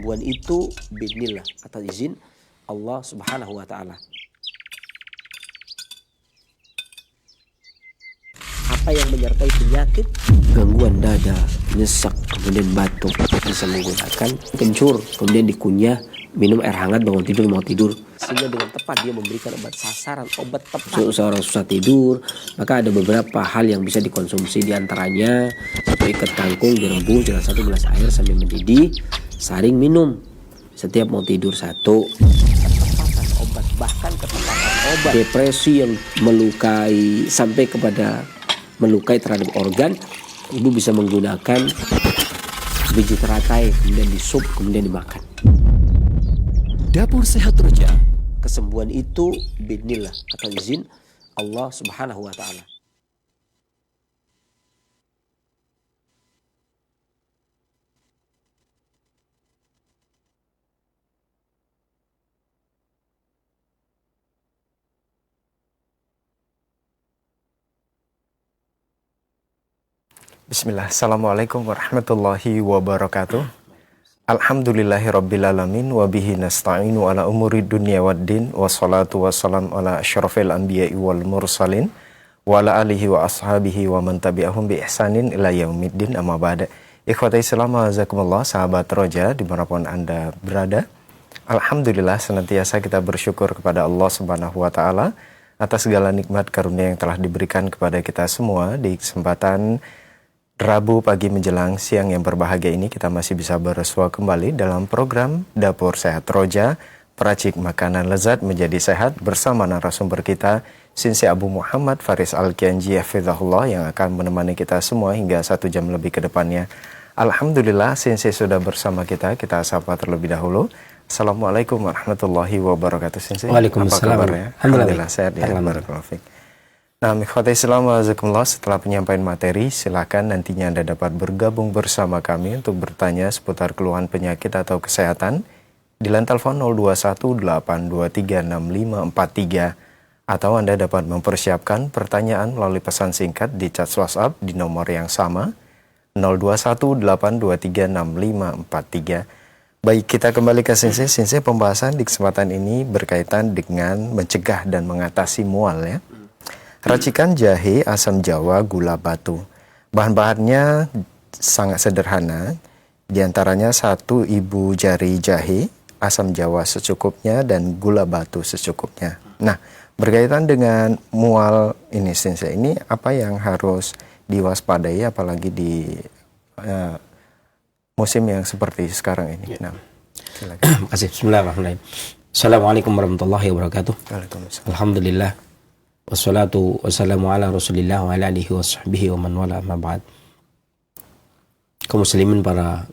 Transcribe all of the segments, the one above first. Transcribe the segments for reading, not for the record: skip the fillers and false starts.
Kesembuhan itu bismillah, atas izin Allah Subhanahu wa taala. Apa yang menyertai penyakit, gangguan dada, nyesak, kemudian batuk, bisa menggunakan kencur, kemudian dikunyah, minum air hangat bangun tidur mau tidur, sehingga dengan tepat dia memberikan obat sasaran, obat tepat. Seorang susah tidur, maka ada beberapa hal yang bisa dikonsumsi, diantaranya satu ikat kangkung direbus dengan 1 gelas air sambil mendidih, saring minum setiap mau tidur. Satu, ketepatan obat, bahkan ketepatan obat depresi yang melukai sampai kepada melukai terhadap organ, ibu bisa menggunakan biji teratai, kemudian disup, kemudian dimakan. Dapur Sehat Roja. Kesembuhan itu bismillah, atas izin Allah Subhanahu wa taala. Bismillah, Assalamualaikum warahmatullahi wabarakatuh. Alhamdulillahirrabbilalamin. Wabihi nasta'inu ala umuri dunia waddin. Wassalatu wassalam ala asyrafil anbiya'i wal mursalin. Wa ala alihi wa ashabihi wa man tabi'ahum bi ihsanin ila yaumiddin, amma ba'da. Ikhwata Islam, azakumullah, sahabat Roja dimanapun Anda berada. Alhamdulillah, senantiasa kita bersyukur kepada Allah Subhanahu wa ta'ala atas segala nikmat karunia yang telah diberikan kepada kita semua. Di kesempatan Rabu pagi menjelang siang yang berbahagia ini, kita masih bisa bersua kembali dalam program Dapur Sehat Roja, peracik makanan lezat menjadi sehat, bersama narasumber kita Sinse Abu Muhammad Faris Al-Kianji Hafizahullah, yang akan menemani kita semua hingga 1 jam lebih ke depannya. Alhamdulillah, Sinse sudah bersama kita sapa terlebih dahulu. Assalamualaikum warahmatullahi wabarakatuh, Sinse. Waalaikumsalam. Apa kabarnya? Alhamdulillah sehat ya. Barakallahu fiik. Nah, ikhwata Islam, wazakumullah, setelah penyampaian materi, silakan nantinya Anda dapat bergabung bersama kami untuk bertanya seputar keluhan penyakit atau kesehatan di line telepon 0218236543, atau Anda dapat mempersiapkan pertanyaan melalui pesan singkat di chat WhatsApp di nomor yang sama 0218236543. Baik, kita kembali ke Sinse. Sinse, pembahasan di kesempatan ini berkaitan dengan mencegah dan mengatasi mual ya. Racikan jahe, asam jawa, gula batu. Bahan-bahannya sangat sederhana. Di antaranya 1 ibu jari jahe, asam jawa secukupnya, dan gula batu secukupnya. Nah, berkaitan dengan mual ini, Sinse, ini apa yang harus diwaspadai apalagi di musim yang seperti sekarang ini? Nah, silakan. Terima kasih. Bismillahirrahmanirrahim. Assalamualaikum warahmatullahi wabarakatuh. Waalaikumsalam. Alhamdulillah. Wassalatu wassalamu ala rasulillah wa ala alihi wa sahbihi wa man wala, amma ba'd. Kaum muslimin, para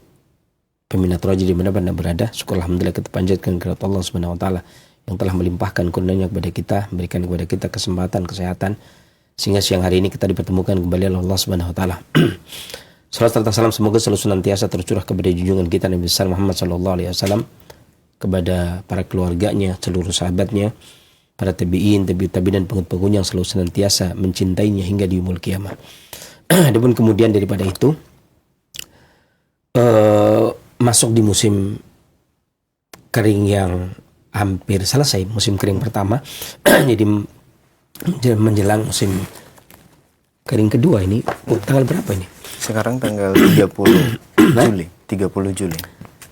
peminat Roja di mana Anda berada, syukur alhamdulillah kita panjatkan kepada Allah Subhanahu wa taala yang telah melimpahkan kurnianya kepada kita, memberikan kepada kita kesempatan, kesehatan, sehingga siang hari ini kita dipertemukan kembali oleh Allah Subhanahu wa taala. Salam serta salam semoga selalu senantiasa tercurah kepada junjungan kita Nabi besar Muhammad sallallahu alaihi wasallam, kepada para keluarganya, seluruh sahabatnya, para tabi'in, tabi'in dan pengikut-pengikutnya yang selalu senantiasa mencintainya hingga di yaumul kiamah. Adapun kemudian daripada itu, masuk di musim kering yang hampir selesai, musim kering pertama. Jadi menjelang musim kering kedua ini, tanggal berapa ini? Sekarang tanggal 30 Juli. 30 Juli.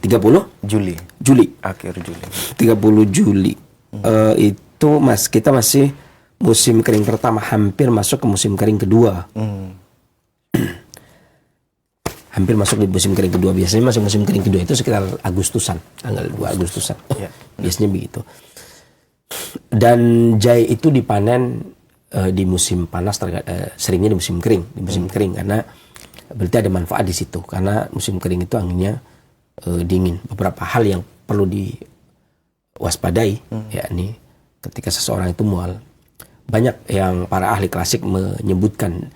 30? Juli. Akhir Juli. 30 Juli. Itu kita masih musim kering pertama, hampir masuk ke musim kering kedua. Hampir masuk di musim kering kedua. Biasanya masuk musim kering kedua itu sekitar Agustusan, tanggal 2 Agustusan. Biasanya begitu. Dan jahe itu dipanen di musim panas, seringnya di musim kering. Di musim kering karena berarti ada manfaat di situ. Karena musim kering itu anginnya dingin. Beberapa hal yang perlu diwaspadai, yakni ketika seseorang itu mual, banyak yang para ahli klasik menyebutkan,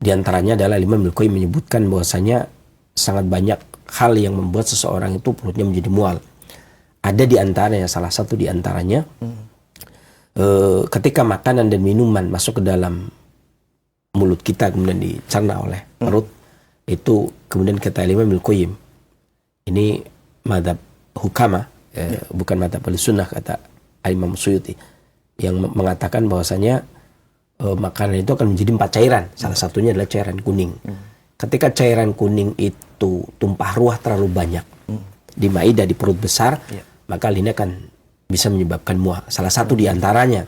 diantaranya adalah Imam Al-Qayyim menyebutkan bahwasanya sangat banyak hal yang membuat seseorang itu perutnya menjadi mual. Ada di antaranya, salah satu di antaranya, ketika makanan dan minuman masuk ke dalam mulut kita kemudian dicerna oleh perut, itu kemudian kata Imam Al-Qayyim, ini madhab hukama, bukan madhab sunnah, kata Imam Suyuti, yang mengatakan bahwasanya makanan itu akan menjadi 4 cairan. Salah satunya adalah cairan kuning. Ketika cairan kuning itu tumpah ruah terlalu banyak di maida, di perut besar, maka hal ini akan bisa menyebabkan mual. Salah satu di antaranya,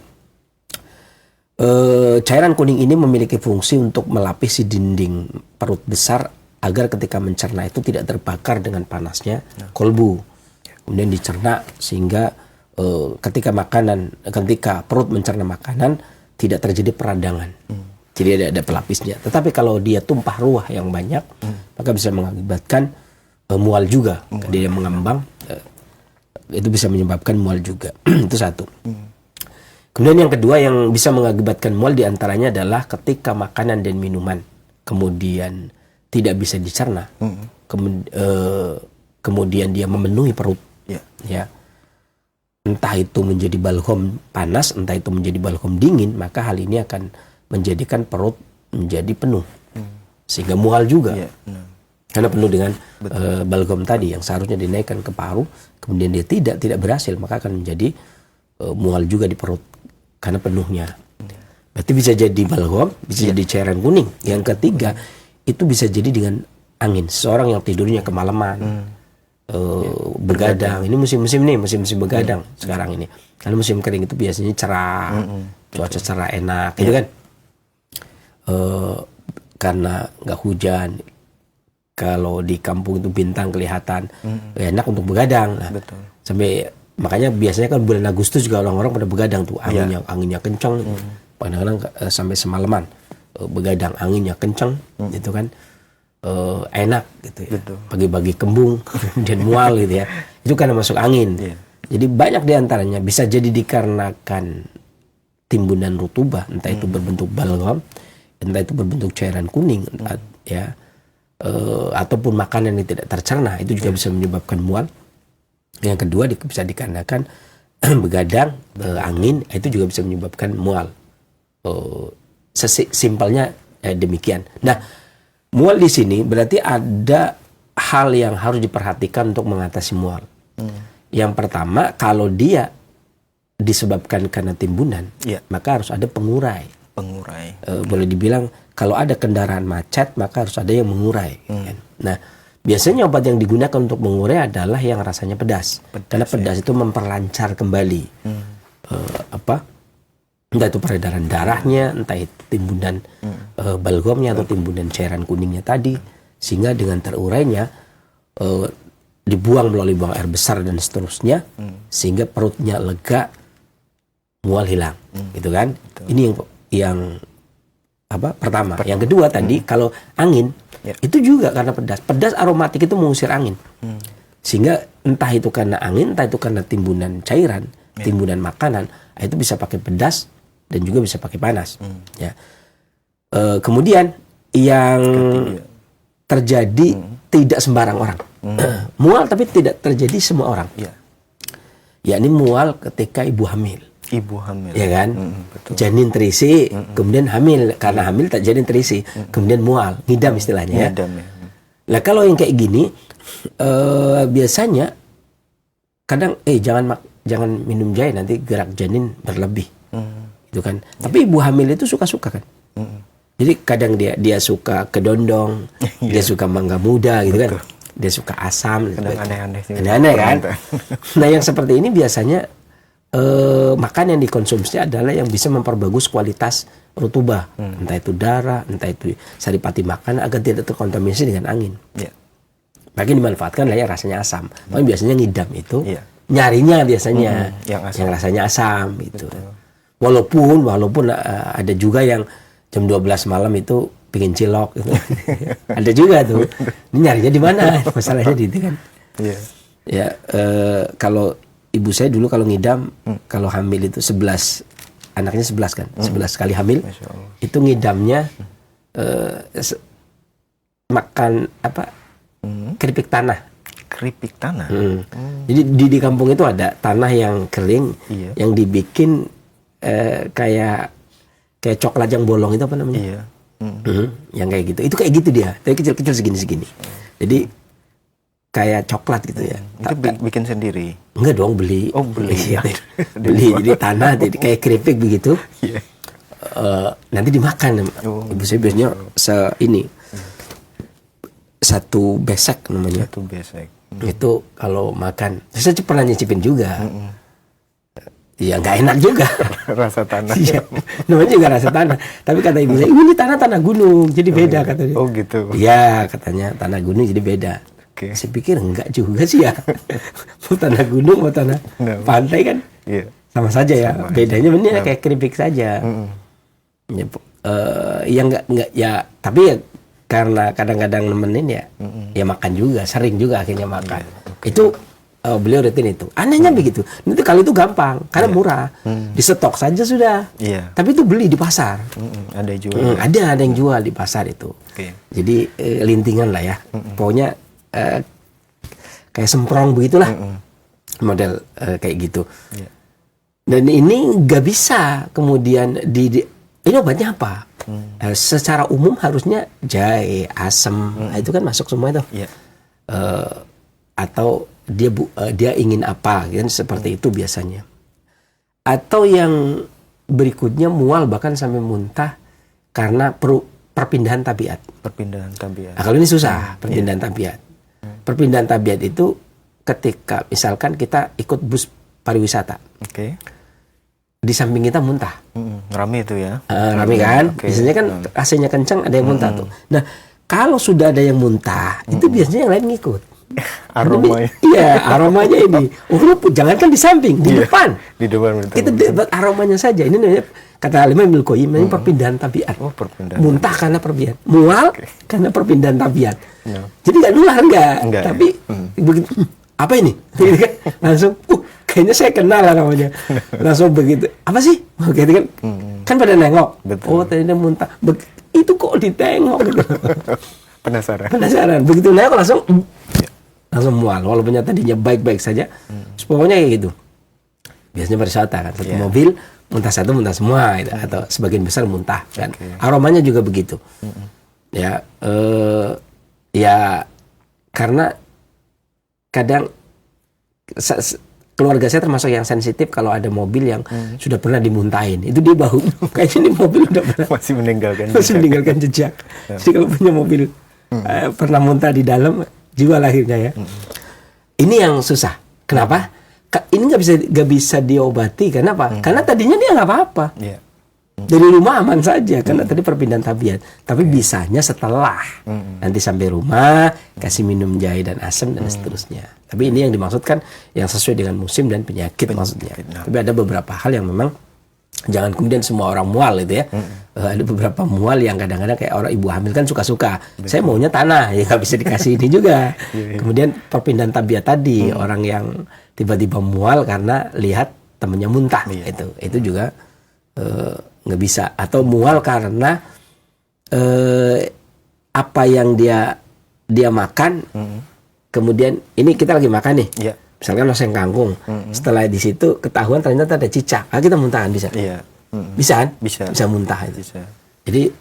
cairan kuning ini memiliki fungsi untuk melapisi dinding perut besar agar ketika mencerna itu tidak terbakar dengan panasnya kolbu. Kemudian dicerna sehingga ketika perut mencerna makanan tidak terjadi peradangan. Jadi ada pelapisnya. Tetapi kalau dia tumpah ruah yang banyak, maka bisa mengakibatkan mual juga. Dia mengembang, itu bisa menyebabkan mual juga. Itu satu. Kemudian yang kedua yang bisa mengakibatkan mual diantaranya adalah ketika makanan dan minuman kemudian tidak bisa dicerna, kemudian dia memenuhi perut, ya. Entah itu menjadi balgam panas, entah itu menjadi balgam dingin, maka hal ini akan menjadikan perut menjadi penuh, sehingga mual juga. Karena penuh dengan balgam tadi yang seharusnya dinaikkan ke paru, kemudian dia tidak berhasil, maka akan menjadi mual juga di perut karena penuhnya. Berarti bisa jadi balgam, bisa jadi cairan kuning. Yang ketiga, itu bisa jadi dengan angin. Seorang yang tidurnya kemalaman, begadang. Ini musim begadang sekarang ini. Karena musim kering itu biasanya cerah, cuaca cerah enak, gitu kan? Karena nggak hujan. Kalau di kampung itu bintang kelihatan, enak untuk begadang. Nah, sampai makanya biasanya kan bulan Agustus juga orang-orang pada begadang tuh, anginnya kencang, kadang-kadang sampai semalaman begadang, anginnya kencang, gitu kan. Enak gitu ya. Pagi-pagi kembung kemudian mual gitu ya. Itu karena masuk angin. Jadi banyak diantaranya bisa jadi dikarenakan timbunan rutubah, entah itu berbentuk balgam, entah itu berbentuk cairan kuning, ya, ataupun makanan yang tidak tercerna, itu juga bisa menyebabkan mual. Yang kedua bisa dikarenakan begadang, angin, itu juga bisa menyebabkan mual. Simpelnya demikian. Nah, mual di sini berarti ada hal yang harus diperhatikan untuk mengatasi mual. Yang pertama, kalau dia disebabkan karena timbunan, maka harus ada pengurai. Boleh dibilang kalau ada kendaraan macet, maka harus ada yang mengurai. Nah, biasanya obat yang digunakan untuk mengurai adalah yang rasanya pedas. Karena pedas itu memperlancar kembali entah itu peredaran darahnya, entah itu timbunan balgamnya atau timbunan cairan kuningnya tadi, sehingga dengan terurainya dibuang melalui buang air besar dan seterusnya, sehingga perutnya lega, mual hilang, gitu kan? Ini yang pertama. Yang kedua tadi kalau angin itu juga karena pedas. Pedas aromatik itu mengusir angin, sehingga entah itu karena angin, entah itu karena timbunan cairan, timbunan makanan, itu bisa pakai pedas dan juga bisa pakai panas. Ya. Kemudian yang terjadi tidak sembarang orang. Mual tapi tidak terjadi semua orang. Yakni mual ketika ibu hamil. Ya kan? Janin terisi, kemudian hamil. Karena hamil tak janin terisi, kemudian mual, ngidam istilahnya. Ya. Nah, kalau yang kayak gini biasanya kadang jangan minum jahe, nanti gerak janin berlebih. Itu kan. Tapi ibu hamil itu suka-suka kan. Jadi kadang dia suka kedondong, dia suka mangga muda gitu kan. Dia suka asam, kadang aneh-aneh kan. Nah, yang seperti ini biasanya makan yang dikonsumsi adalah yang bisa memperbagus kualitas rutubah, entah itu darah, entah itu saripati makanan agar tidak terkontaminasi dengan angin. Bagi dimanfaatkan lah yang rasanya asam. Makanya biasanya ngidam itu nyarinya biasanya yang rasanya asam gitu. Walaupun ada juga yang jam 12 malam itu pingin cilok gitu. Ada juga tuh. Ini nyarinya di mana? Masalahnya di itu kan. Ya, kalau ibu saya dulu kalau ngidam, kalau hamil itu 11, anaknya 11 kan, 11 kali hamil, itu ngidamnya makan keripik tanah. Jadi di kampung itu ada tanah yang kering, yang dibikin kayak coklat yang bolong itu apa namanya? Yang kayak gitu. Itu kayak gitu dia. Tapi kecil-kecil segini-segini. Jadi kayak coklat gitu ya. Itu bikin sendiri? Enggak dong, beli. Oh, beli. Iya, beli jadi tanah, jadi kayak keripik begitu. Iya. Nanti dimakan. Ibu saya biasanya ini satu besek namanya. Satu besek. Itu kalau makan, saya pernah nyicipin juga. Ya nggak enak juga. Rasa tanah. Iya, namanya juga rasa tanah. Tapi kata ibu saya, ini tanah gunung, jadi beda katanya. Oh gitu. Iya, katanya tanah gunung jadi beda. Okay. Saya pikir enggak juga sih ya. Mau tanah gunung, mau tanah pantai kan sama saja ya. Sama bedanya benar kayak keripik saja. Ya, ya enggak ya, tapi ya karena kadang-kadang nemenin ya, ya makan juga, sering juga akhirnya makan. Itu beliau rutin itu. Anehnya begitu. Nanti kalau itu gampang, karena murah, di stok saja sudah. Tapi itu beli di pasar. Ada jual. Ada yang jual di pasar itu. Jadi lintingan lah ya. Pokoknya kayak semprong begitulah model kayak gitu. Dan ini nggak bisa kemudian ini obatnya apa? Secara umum harusnya jahe, asem, itu kan masuk semua itu. Atau dia ingin apa, kan seperti itu biasanya. Atau yang berikutnya mual bahkan sampai muntah karena perpindahan tabiat. Perpindahan tabiat. Nah, kalau ini susah perpindahan tabiat. Perpindahan tabiat itu ketika misalkan kita ikut bus pariwisata. Di samping kita muntah. Rame itu ya. Rame kan? Biasanya kan AC-nya kencang, ada yang muntah tuh. Nah, kalau sudah ada yang muntah, itu biasanya yang lain ngikut. Aromanya. Iya, aromanya ini. Jangankan di samping, di depan. Di depan. Kita dapat aromanya saja. Ini namanya, kata Imam Ibnul Qayyim, namanya perpindahan tabiat. Perpindahan. Muntah karena perpindahan. Mual karena perpindahan tabiat. Jadi nggak nular enggak. Tapi begitu, apa ini? Langsung, kayaknya saya kenal lah namanya. Langsung begitu. Apa sih? Gitu kan? Kan pada nengok. Betul. Oh, ternyata muntah. Itu kok ditengok gitu. Penasaran. Begitu nengok langsung mual. Walaupun tadinya baik-baik saja. Pokoknya kayak gitu. Biasanya pariwisata kan. Satu mobil muntah satu, muntah semua gitu. Atau sebagian besar muntah kan. Aromanya juga begitu. Ya, ya karena kadang keluarga saya termasuk yang sensitif kalau ada mobil yang sudah pernah dimuntahin. Itu dia bau. Kayaknya ini mobil udah pernah masih meninggalkan jejak. Jadi kalau punya mobil pernah muntah di dalam, jiwa lahirnya ya. Ini yang susah. Kenapa? Ini nggak bisa diobati. Kenapa? Karena tadinya dia nggak apa-apa. Dari rumah aman saja karena tadi perpindahan tabiat. Tapi bisanya setelah nanti sampai rumah kasih minum jahe dan asam dan seterusnya. Tapi ini yang dimaksudkan yang sesuai dengan musim dan penyakit maksudnya. Tapi ada beberapa hal yang memang jangan kemudian semua orang mual itu ya. Ada beberapa mual yang kadang-kadang kayak orang ibu hamil kan suka-suka. Saya maunya tanah, ya nggak bisa dikasih ini juga. Kemudian perpindahan tabiat tadi, orang yang tiba-tiba mual karena lihat temennya muntah, itu juga nggak bisa. Atau mual karena apa yang dia makan, kemudian ini kita lagi makan nih. Misalkan oseng kangkung, setelah di situ ketahuan ternyata ada cicak, kita muntahan bisa? Bisa kan? Bisa muntah itu. Jadi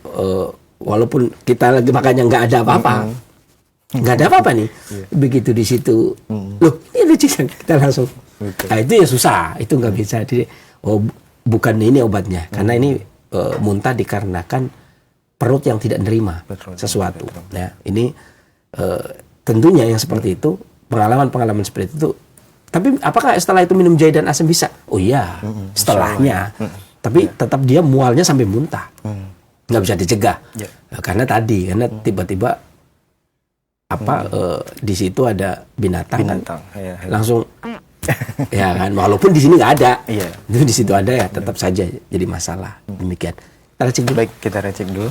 walaupun kita lagi makannya nggak ada apa-apa, nggak ada apa-apa nih, begitu di situ, loh ini ada cicak, kita langsung. Nah itu ya susah, itu nggak bisa. Jadi bukan ini obatnya, karena ini muntah dikarenakan perut yang tidak menerima sesuatu. Nah ini tentunya yang seperti itu, pengalaman seperti itu. Tapi apakah setelah itu minum jahe dan asam bisa? Oh iya, setelahnya. Tapi tetap dia mualnya sampai muntah. Nggak bisa dicegah. Karena tiba-tiba di situ ada binatang kan? Langsung ya kan, walaupun di sini nggak ada. Itu di situ ada ya, tetap saja jadi masalah. Demikian. Kita racik dulu. Baik, kita racik dulu.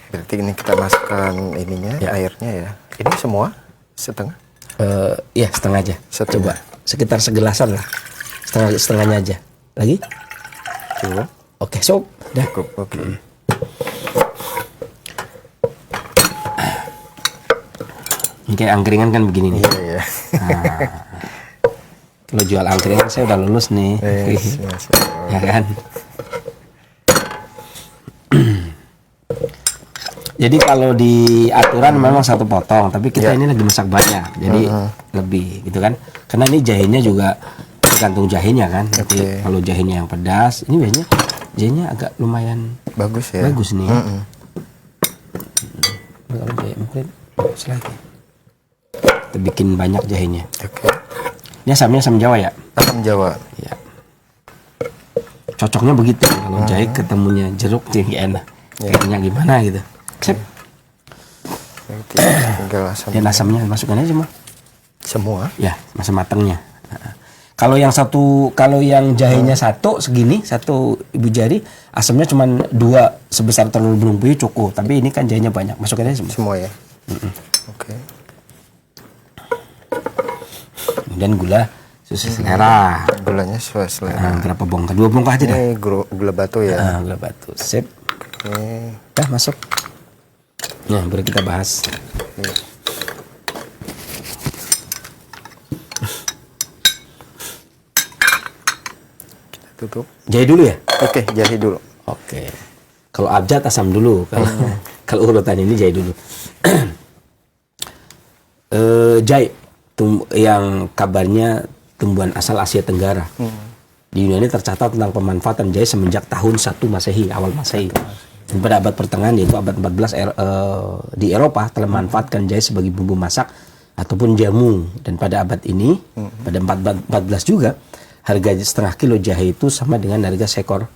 Berarti ini kita masukkan ininya, airnya ya. Ini semua setengah? Ya setengah aja. Coba sekitar segelasan lah. Setengahnya aja. Lagi? Cukup. Oke, so dah. Cukup. Oke. Kayak angkringan kan begini nih. Iya. Kalau jual angkringan saya udah lulus nih. Ya kan? Jadi kalau di aturan memang satu potong, tapi kita ini lagi masak banyak, jadi lebih gitu kan. Karena ini jahenya juga tergantung jahenya kan. Jadi kalau jahenya yang pedas, ini biasanya jahenya agak lumayan bagus ya. Bagus nih. Kalau jahe mungkin lagi. Kita bikin banyak jahenya. Oke. Ini asamnya asam Jawa ya? Asam Jawa. Ya. Cocoknya begitu. Kalau jahe ketemunya jeruk jadi enak. Kayaknya gimana gitu. Sip. Tinggal asam. Dan asamnya masukkan aja semua. Semua? Ya, masa matangnya. Kalau yang jahenya satu ibu jari, asamnya cuma 2 sebesar telur burung puyuh cukup. Tapi ini kan jahenya banyak, masukin aja semua. Semua ya. Oke. Kemudian gula sesuai selera. Gulanya sesuai selera. Berapa bongkah? 2 bongkah aja dah. Ini gula batu ya. Gula batu. Sip. Oke. Dah masuk. Nah, baru kita bahas. Tutup. Jahe dulu ya? Oke, jahe dulu. Oke. Kalau abjad asam dulu. Kalau urutan ini jahe dulu. Jahe yang kabarnya tumbuhan asal Asia Tenggara. Di Yunani tercatat tentang pemanfaatan jahe semenjak tahun 1 Masehi, awal Masehi. Dan pada abad pertengahan yaitu abad 14 di Eropa telah memanfaatkan jahe sebagai bumbu masak ataupun jamu. Dan pada abad ini, pada 14 juga, harga setengah kilo jahe itu sama dengan harga seekor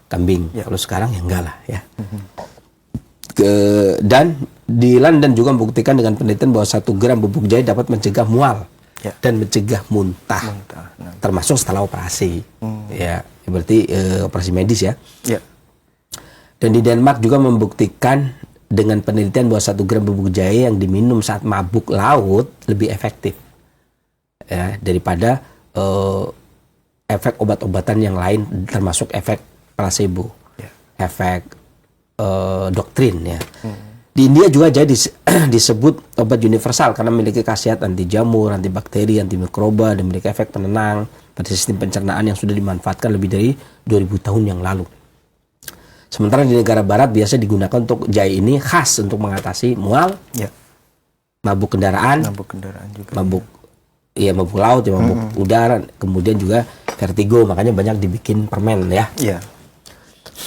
kambing. Kalau sekarang ya enggak lah ya. Dan di London juga membuktikan dengan penelitian bahwa 1 gram bubuk jahe dapat mencegah mual dan mencegah muntah. Termasuk setelah operasi. Ya, berarti operasi medis ya. Dan di Denmark juga membuktikan dengan penelitian bahwa 1 gram bubuk jahe yang diminum saat mabuk laut lebih efektif ya, daripada efek obat-obatan yang lain, termasuk efek placebo, efek doktrin ya. Di India juga jadi disebut obat universal karena memiliki khasiat anti jamur, anti bakteri, anti mikroba, dan memiliki efek penenang pada sistem pencernaan yang sudah dimanfaatkan lebih dari 2000 tahun yang lalu. Sementara di negara barat biasa digunakan untuk jahe ini khas untuk mengatasi mual, mabuk kendaraan juga, mabuk laut, mabuk udara, kemudian juga vertigo, makanya banyak dibikin permen ya.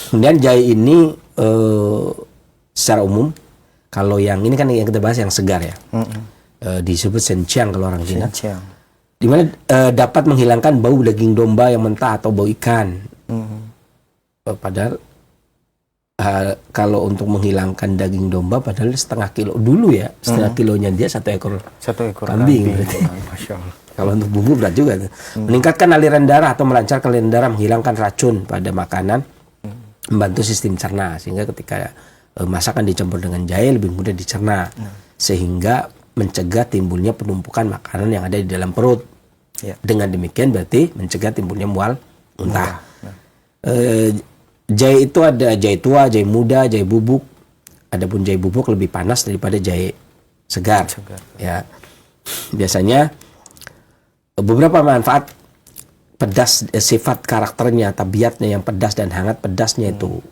Kemudian jahe ini secara umum, kalau yang ini kan yang kita bahas yang segar ya, disebut senchiang kalau orang Cina, di mana dapat menghilangkan bau daging domba yang mentah atau bau ikan. Padahal kalau untuk menghilangkan daging domba, padahal setengah kilo dulu ya, setengah kilonya dia satu ekor kambing. Masya Allah. Kalau untuk bumbu berat juga. Meningkatkan aliran darah atau melancarkan aliran darah, menghilangkan racun pada makanan, membantu sistem cerna sehingga ketika masakan dicampur dengan jahe lebih mudah dicerna, sehingga mencegah timbulnya penumpukan makanan yang ada di dalam perut. Dengan demikian berarti mencegah timbulnya mual, muntah. Jahe itu ada jahe tua, jahe muda, jahe bubuk. Adapun jahe bubuk lebih panas daripada jahe segar. Ya. Biasanya beberapa manfaat pedas, sifat karakternya, tabiatnya yang pedas dan hangat. Pedasnya itu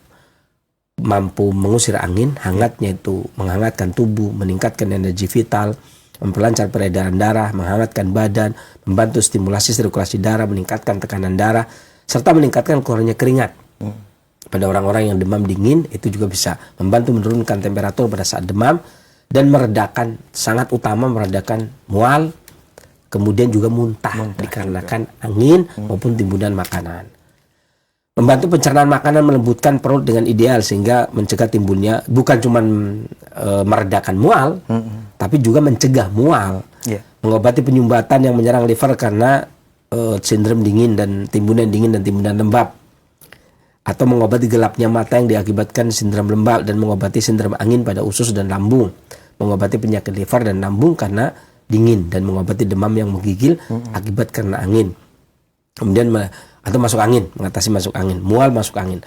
mampu mengusir angin, hangatnya itu menghangatkan tubuh, meningkatkan energi vital, memperlancar peredaran darah, menghangatkan badan, membantu stimulasi sirkulasi darah, meningkatkan tekanan darah, serta meningkatkan keluarnya keringat. Pada orang-orang yang demam dingin itu juga bisa membantu menurunkan temperatur pada saat demam dan meredakan, sangat utama meredakan mual, kemudian juga muntah dikarenakan angin maupun timbunan makanan. Membantu pencernaan makanan, melembutkan perut dengan ideal sehingga mencegah timbulnya, bukan cuma meredakan mual, tapi juga mencegah mual. Mengobati penyumbatan yang menyerang liver karena sindrom dingin dan timbunan lembab. Atau mengobati gelapnya mata yang diakibatkan sindrom lembab, dan mengobati sindrom angin pada usus dan lambung. Mengobati penyakit liver dan lambung karena dingin, dan mengobati demam yang menggigil akibat karena angin. Kemudian atau masuk angin, mengatasi masuk angin, mual masuk angin.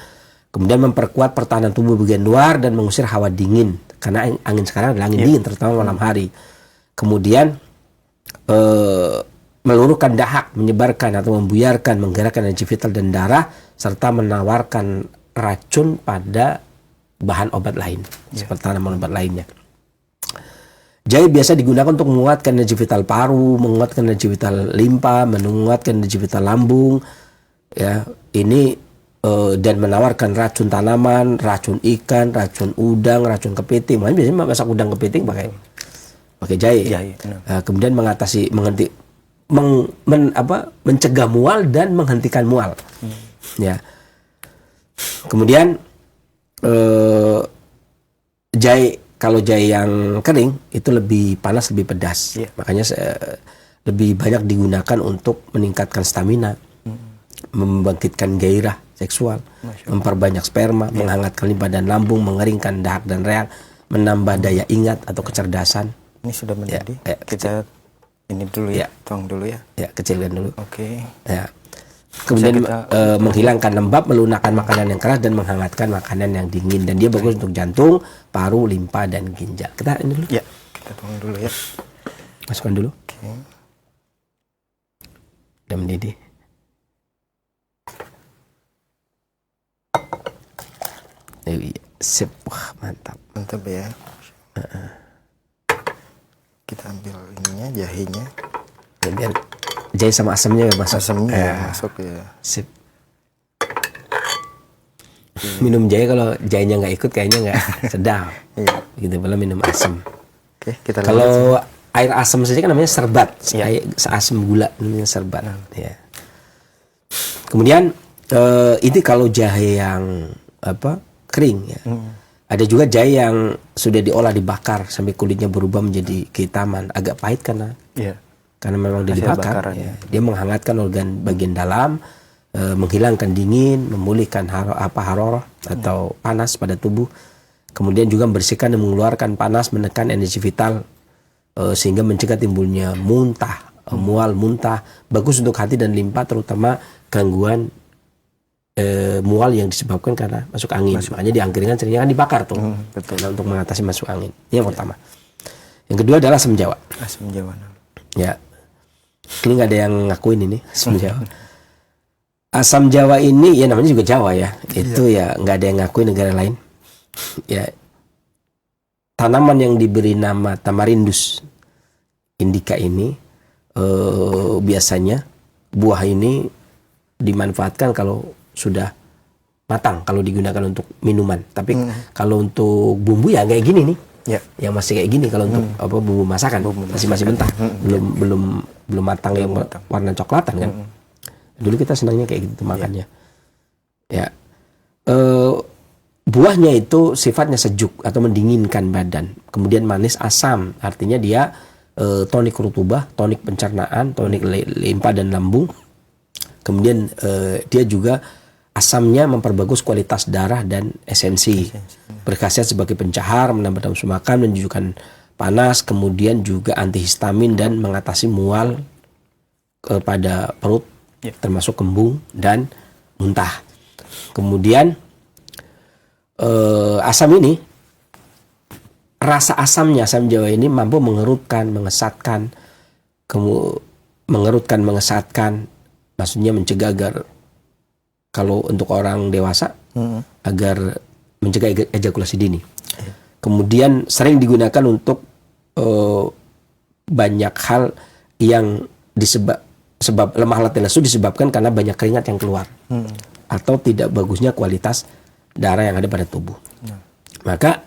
Kemudian memperkuat pertahanan tubuh bagian luar dan mengusir hawa dingin, karena angin sekarang adalah angin dingin, terutama malam hari. Kemudian meluruhkan dahak, menyebarkan atau membuyarkan, menggerakkan energi vital dan darah, serta menawarkan racun pada bahan obat lain, seperti tanaman obat lainnya. Jahe biasa digunakan untuk menguatkan energi vital paru, menguatkan energi vital limpa, menguatkan energi vital lambung, ya. Ini dan menawarkan racun tanaman, racun ikan, racun udang, racun kepiting. Makanya biasanya masak udang kepiting pakai jahe. Kemudian mencegah mual dan menghentikan mual. Ya. Kemudian jahe, kalau jahe yang kering itu lebih panas, lebih pedas. Makanya lebih banyak digunakan untuk meningkatkan stamina, membangkitkan gairah seksual, memperbanyak sperma, menghangatkan limpa dan lambung, mengeringkan dahak dan reak, menambah daya ingat atau kecerdasan. Ini sudah mendidih. Kita ini dulu ya, tuang dulu ya. Ya, kecilkan dulu. Oke. Ya. Kemudian menghilangkan lembab, melunakkan makanan yang keras dan menghangatkan makanan yang dingin, dan dia bagus untuk jantung, paru, limpa dan ginjal. Kita ini dulu. Ya, kita tuang dulu ya. Masukkan dulu. Oke. Udah mendidih. Sip, wah mantap. Mantap ya. Kita ambil ininya, jahenya. Ya, biar jahe sama asamnya masuk. Masuk ya. Sip. Minum jahe, kalau jahenya nggak ikut kayaknya nggak sedap. Gitu, belum minum asam. Oke, kita kalau air asam saja kan namanya serbat. Air asam gula namanya serbat. Ya. Kemudian ini kalau jahe yang kering ya. Ada juga jahe yang sudah diolah, dibakar sampai kulitnya berubah menjadi kehitaman, agak pahit karena memang dia dibakar. Ya. Dia menghangatkan organ bagian dalam, menghilangkan dingin, memulihkan harorah atau panas pada tubuh. Kemudian juga membersihkan dan mengeluarkan panas, menekan energi vital sehingga mencegah timbulnya muntah, mual, muntah. Bagus untuk hati dan limpa, terutama gangguan mual yang disebabkan karena masuk angin. Makanya di angkringan seringnya kan dibakar tuh. Betul. Nah, untuk mengatasi masuk angin. Ini yang pertama. Yang kedua adalah asam jawa. Asam jawa. Ya. Ini nggak ada yang ngakuin ini asam jawa. Asam jawa ini ya namanya juga Jawa ya. Itu ya nggak ada yang ngakuin negara lain. Ya. Tanaman yang diberi nama Tamarindus indica ini biasanya buah ini dimanfaatkan kalau sudah matang, kalau digunakan untuk minuman. Tapi kalau untuk bumbu ya kayak gini nih, yang masih kayak gini. Kalau untuk bumbu masakan masih mentah, belum matang yang warna coklatan kan. Dulu kita senangnya kayak gitu makannya. Ya, buahnya itu sifatnya sejuk atau mendinginkan badan. Kemudian manis asam, artinya dia tonik rutubah, tonik pencernaan, tonik limpa dan lambung. Kemudian dia juga asamnya memperbagus kualitas darah dan esensi. Berkhasiat sebagai pencahar, menambah nafsu makan, menunjukkan panas, kemudian juga antihistamin dan mengatasi mual pada perut, termasuk kembung dan muntah. Kemudian asam ini, rasa asamnya, asam jawa ini mampu mengerutkan, mengesatkan, mengesatkan, maksudnya mencegah agar kalau untuk orang dewasa agar mencegah ejakulasi dini. Kemudian sering digunakan untuk banyak hal yang sebab lemah latih lesu disebabkan karena banyak keringat yang keluar atau tidak bagusnya kualitas darah yang ada pada tubuh. Maka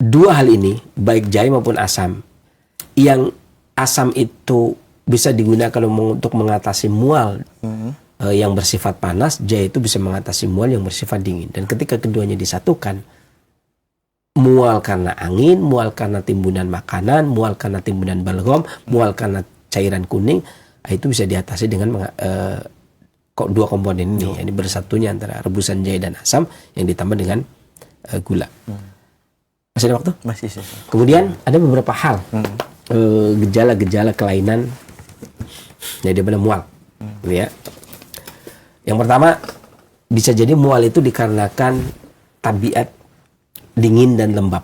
dua hal ini, baik jahe maupun asam, yang asam itu bisa digunakan untuk mengatasi mual yang bersifat panas, jahe itu bisa mengatasi mual yang bersifat dingin. Dan ketika keduanya disatukan, mual karena angin, mual karena timbunan makanan, mual karena timbunan balgam, mual karena cairan kuning, itu bisa diatasi dengan dua komponen ini. Ini bersatunya antara rebusan jahe dan asam yang ditambah dengan gula. Masih ada waktu? Masih. Kemudian ada beberapa hal gejala-gejala kelainan daripada mual, ya. Yang pertama, bisa jadi mual itu dikarenakan tabiat dingin dan lembab.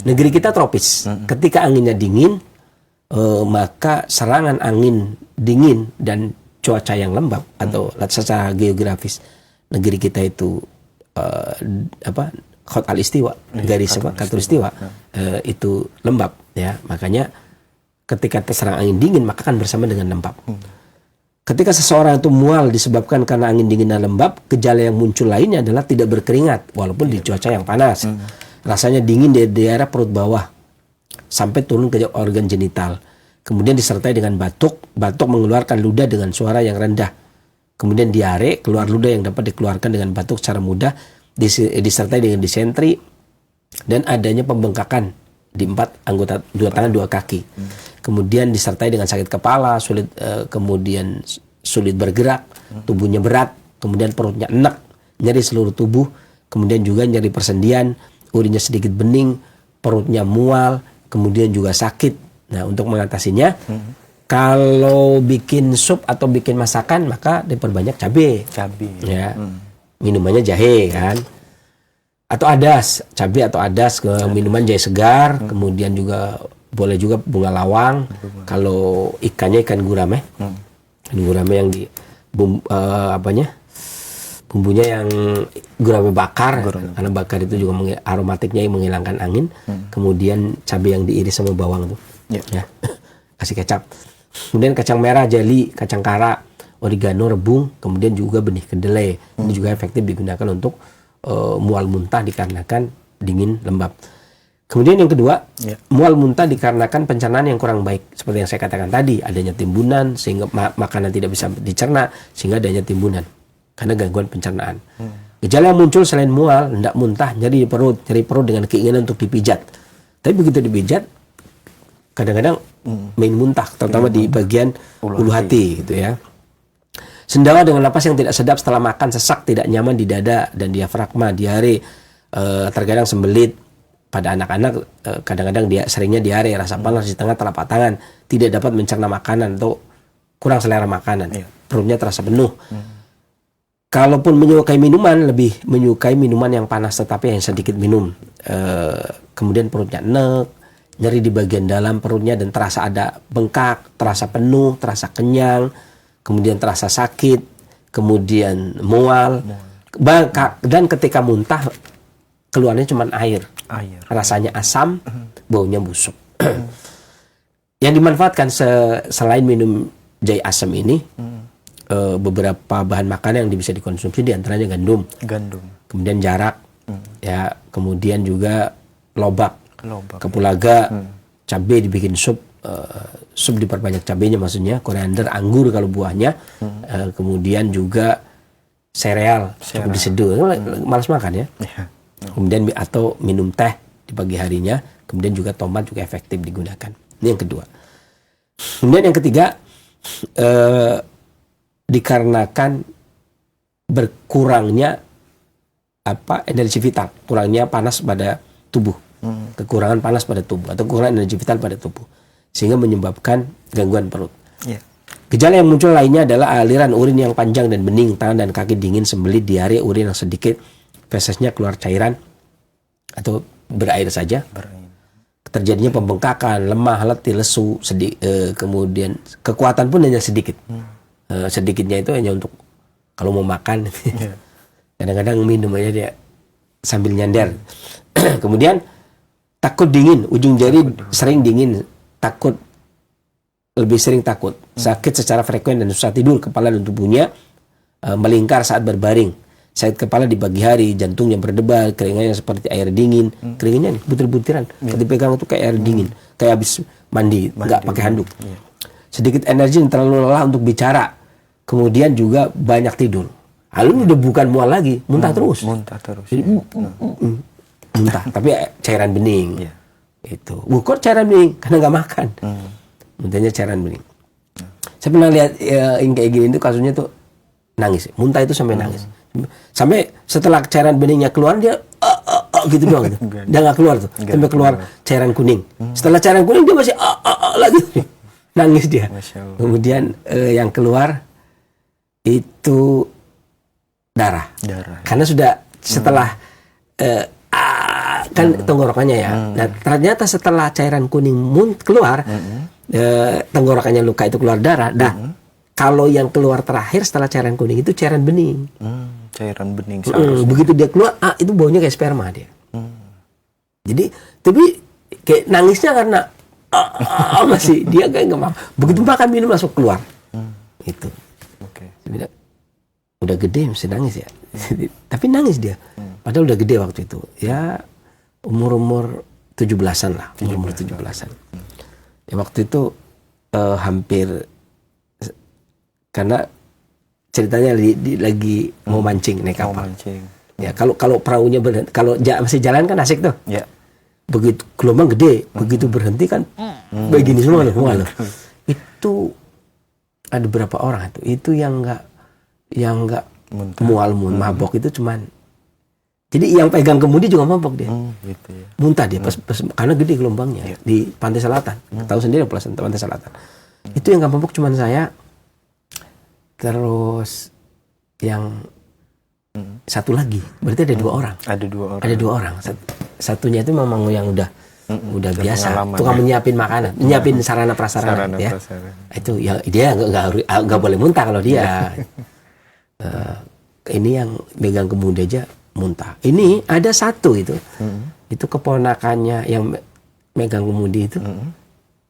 Negeri kita tropis. Ketika anginnya dingin, maka serangan angin dingin dan cuaca yang lembab atau secara geografis negeri kita itu khot al-istiwa, garis apa khatulistiwa, itu lembab ya. Makanya ketika terserang angin dingin maka akan bersama dengan lembab. Ketika seseorang itu mual disebabkan karena angin dingin dan lembab, gejala yang muncul lainnya adalah tidak berkeringat walaupun di cuaca yang panas. Rasanya dingin di daerah perut bawah sampai turun ke organ genital. Kemudian disertai dengan batuk. Batuk mengeluarkan ludah dengan suara yang rendah. Kemudian diare, keluar ludah yang dapat dikeluarkan dengan batuk secara mudah, disertai dengan disentri dan adanya pembengkakan di 4 anggota, 2 tangan 2 kaki. Kemudian disertai dengan sakit kepala, kemudian sulit bergerak, tubuhnya berat, kemudian perutnya enek, nyeri seluruh tubuh, kemudian juga nyeri persendian, urinnya sedikit bening, perutnya mual, kemudian juga sakit. Nah, untuk mengatasinya, kalau bikin sup atau bikin masakan maka diperbanyak cabai. Ya. Minumannya jahe kan. Atau adas, cabai atau adas ke minuman jahe segar, kemudian juga boleh juga bunga lawang. Kalau ikannya ikan gurame. Ikan gurame yang di bumbunya yang gurame bakar. Karena bakar itu juga aromatiknya yang menghilangkan angin. Kemudian cabai yang diiris sama bawang tuh. Ya. Kasih kecap. Kemudian kacang merah, jeli, kacang kara, oregano, rebung, kemudian juga benih kedelai. Ini juga efektif digunakan untuk mual muntah dikarenakan dingin lembab. Kemudian yang kedua, mual muntah dikarenakan pencernaan yang kurang baik. Seperti yang saya katakan tadi, adanya timbunan sehingga makanan tidak bisa dicerna sehingga adanya timbunan karena gangguan pencernaan. Gejala yang muncul selain mual, hendak muntah, nyeri perut dengan keinginan untuk dipijat. Tapi begitu dipijat, kadang-kadang main muntah, terutama di bagian ulu hati gitu ya. Sendawa dengan napas yang tidak sedap setelah makan, sesak, tidak nyaman di dada dan diafragma, diare, terkadang sembelit. Pada anak-anak kadang-kadang seringnya diare, rasa panas di tengah telapak tangan, tidak dapat mencerna makanan atau kurang selera makanan, perutnya terasa penuh. Kalaupun menyukai minuman, lebih menyukai minuman yang panas tetapi yang sedikit minum. Kemudian perutnya enek, nyeri di bagian dalam perutnya dan terasa ada bengkak, terasa penuh, terasa kenyang, kemudian terasa sakit, kemudian mual, dan ketika muntah keluarnya cuma air. Rasanya asam, baunya busuk. Yang dimanfaatkan selain minum jahe asam ini, beberapa bahan makanan yang bisa dikonsumsi diantaranya gandum, kemudian jarak, ya, kemudian juga lobak. Kapulaga, cabai dibikin sup diperbanyak cabainya maksudnya, koriander, anggur kalau buahnya, kemudian juga sereal cukup diseduh, malas makan ya. Kemudian atau minum teh di pagi harinya, kemudian juga tomat juga efektif digunakan. Ini yang kedua. Kemudian yang ketiga, dikarenakan berkurangnya energi vital, kurangnya panas pada tubuh. Kekurangan panas pada tubuh atau kekurangan energi vital pada tubuh sehingga menyebabkan gangguan perut. Gejala yang muncul lainnya adalah aliran urin yang panjang dan bening, tangan dan kaki dingin, sembelit, diare, urin yang sedikit, fesesnya keluar cairan atau berair saja. Terjadinya pembengkakan, lemah, letih, lesu, kemudian kekuatan pun hanya sedikit. Sedikitnya itu hanya untuk kalau mau makan. Kadang-kadang minum aja dia sambil nyender. Kemudian takut dingin, ujung jari sering dingin, lebih sering takut, sakit secara frekuen dan susah tidur, kepala dan tubuhnya melingkar saat berbaring, sakit kepala di pagi hari, jantungnya berdebar, keringatnya seperti air dingin, keringatnya nih butir-butiran, ketika dipegang itu kayak air dingin, kayak habis mandi, nggak pakai handuk, sedikit energi dan terlalu lelah untuk bicara, kemudian juga banyak tidur. Lalu udah bukan mual lagi, muntah terus. Jadi, muntah, tapi cairan bening. Itu. Kok cairan bening? Karena nggak makan. Muntahnya cairan bening. Saya pernah lihat yang kayak gini itu kasusnya tuh nangis. Muntah itu sampai nangis. Sampai setelah cairan beningnya keluar dia gitu doang. Gitu. Dia nggak keluar tuh. Sampai keluar cairan kuning. Setelah cairan kuning dia masih lagi. Nangis dia. Kemudian yang keluar itu darah. Karena sudah setelah kan tenggorokannya ya. Nah, ternyata setelah cairan kuning keluar, tenggorokannya luka itu keluar darah. Nah, kalau yang keluar terakhir setelah cairan kuning itu cairan bening. Cairan bening. Begitu dia keluar, itu baunya kayak sperma dia. Jadi tapi kayak nangisnya karena masih dia kayak nggak mau. Begitu makan minum langsung keluar. Itu. Oke. Dia bilang, udah gede mesti nangis ya. Tapi nangis dia. Padahal udah gede waktu itu. Ya umur 17-an lah. Umur 17-an. Ya, waktu itu hampir karena ceritanya lagi mau mancing naik kapal. Ya kalau perahunya berhenti, kalau masih jalan kan asik tuh. Ya. Begitu gelombang gede, begitu berhenti kan begini semua loh. Itu ada berapa orang itu yang nggak mual mabok itu cuman. Jadi yang pegang kemudi juga mabok dia. Gitu ya. Muntah dia pas karena gede gelombangnya di pantai selatan. Tahu sendiri pantai selatan. Itu yang nggak mabok cuman saya. Terus yang satu lagi, berarti ada 2 orang. Ada dua orang. Satunya itu memang yang udah biasa, tukang menyiapin makanan, menyiapin sarana prasarana ya. Itu ya dia nggak boleh muntah kalau dia. Ini yang megang kemudi aja muntah. Ini ada satu itu keponakannya yang megang kemudi itu.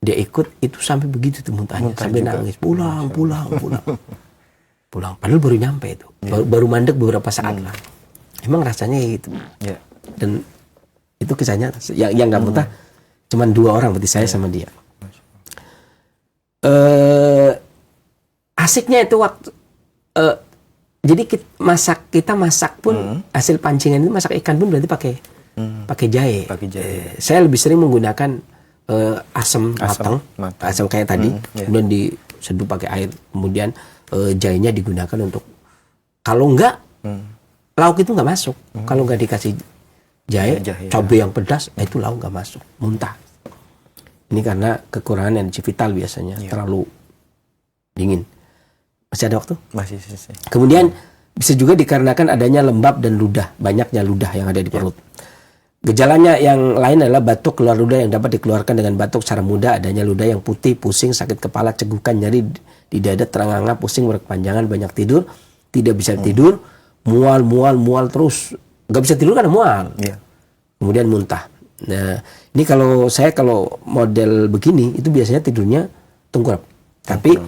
Dia ikut itu sampai begitu tuh muntahnya sampai juga. Nangis. Pulang. Padahal baru nyampe itu. Baru mandek beberapa saat lah. Emang rasanya gitu. Dan itu kisahnya yang nggak muntah cuman 2 orang berarti saya sama dia. Asiknya itu waktu jadi kita masak pun hasil pancingan itu masak ikan pun berarti pakai jahe. Saya lebih sering menggunakan asam matang, asam kayak tadi, kemudian diseduh pakai air, kemudian jahenya digunakan untuk kalau enggak lauk itu nggak masuk. Kalau nggak dikasih jahe, cabai yang pedas, itu lauk nggak masuk, muntah. Ini karena kekurangan energi vital biasanya, terlalu dingin. Masih ada waktu? Masih. Kemudian bisa juga dikarenakan adanya lembab dan ludah, banyaknya ludah yang ada di perut. Gejalanya yang lain adalah batuk, keluar ludah yang dapat dikeluarkan dengan batuk secara mudah, adanya ludah yang putih, pusing, sakit kepala, cegukan, nyeri di dada, terengah-engah, pusing, berkepanjangan, banyak tidur, tidak bisa tidur, mual terus, nggak bisa tidur karena mual. Kemudian muntah. Nah, ini kalau model begini itu biasanya tidurnya tengkurap, tapi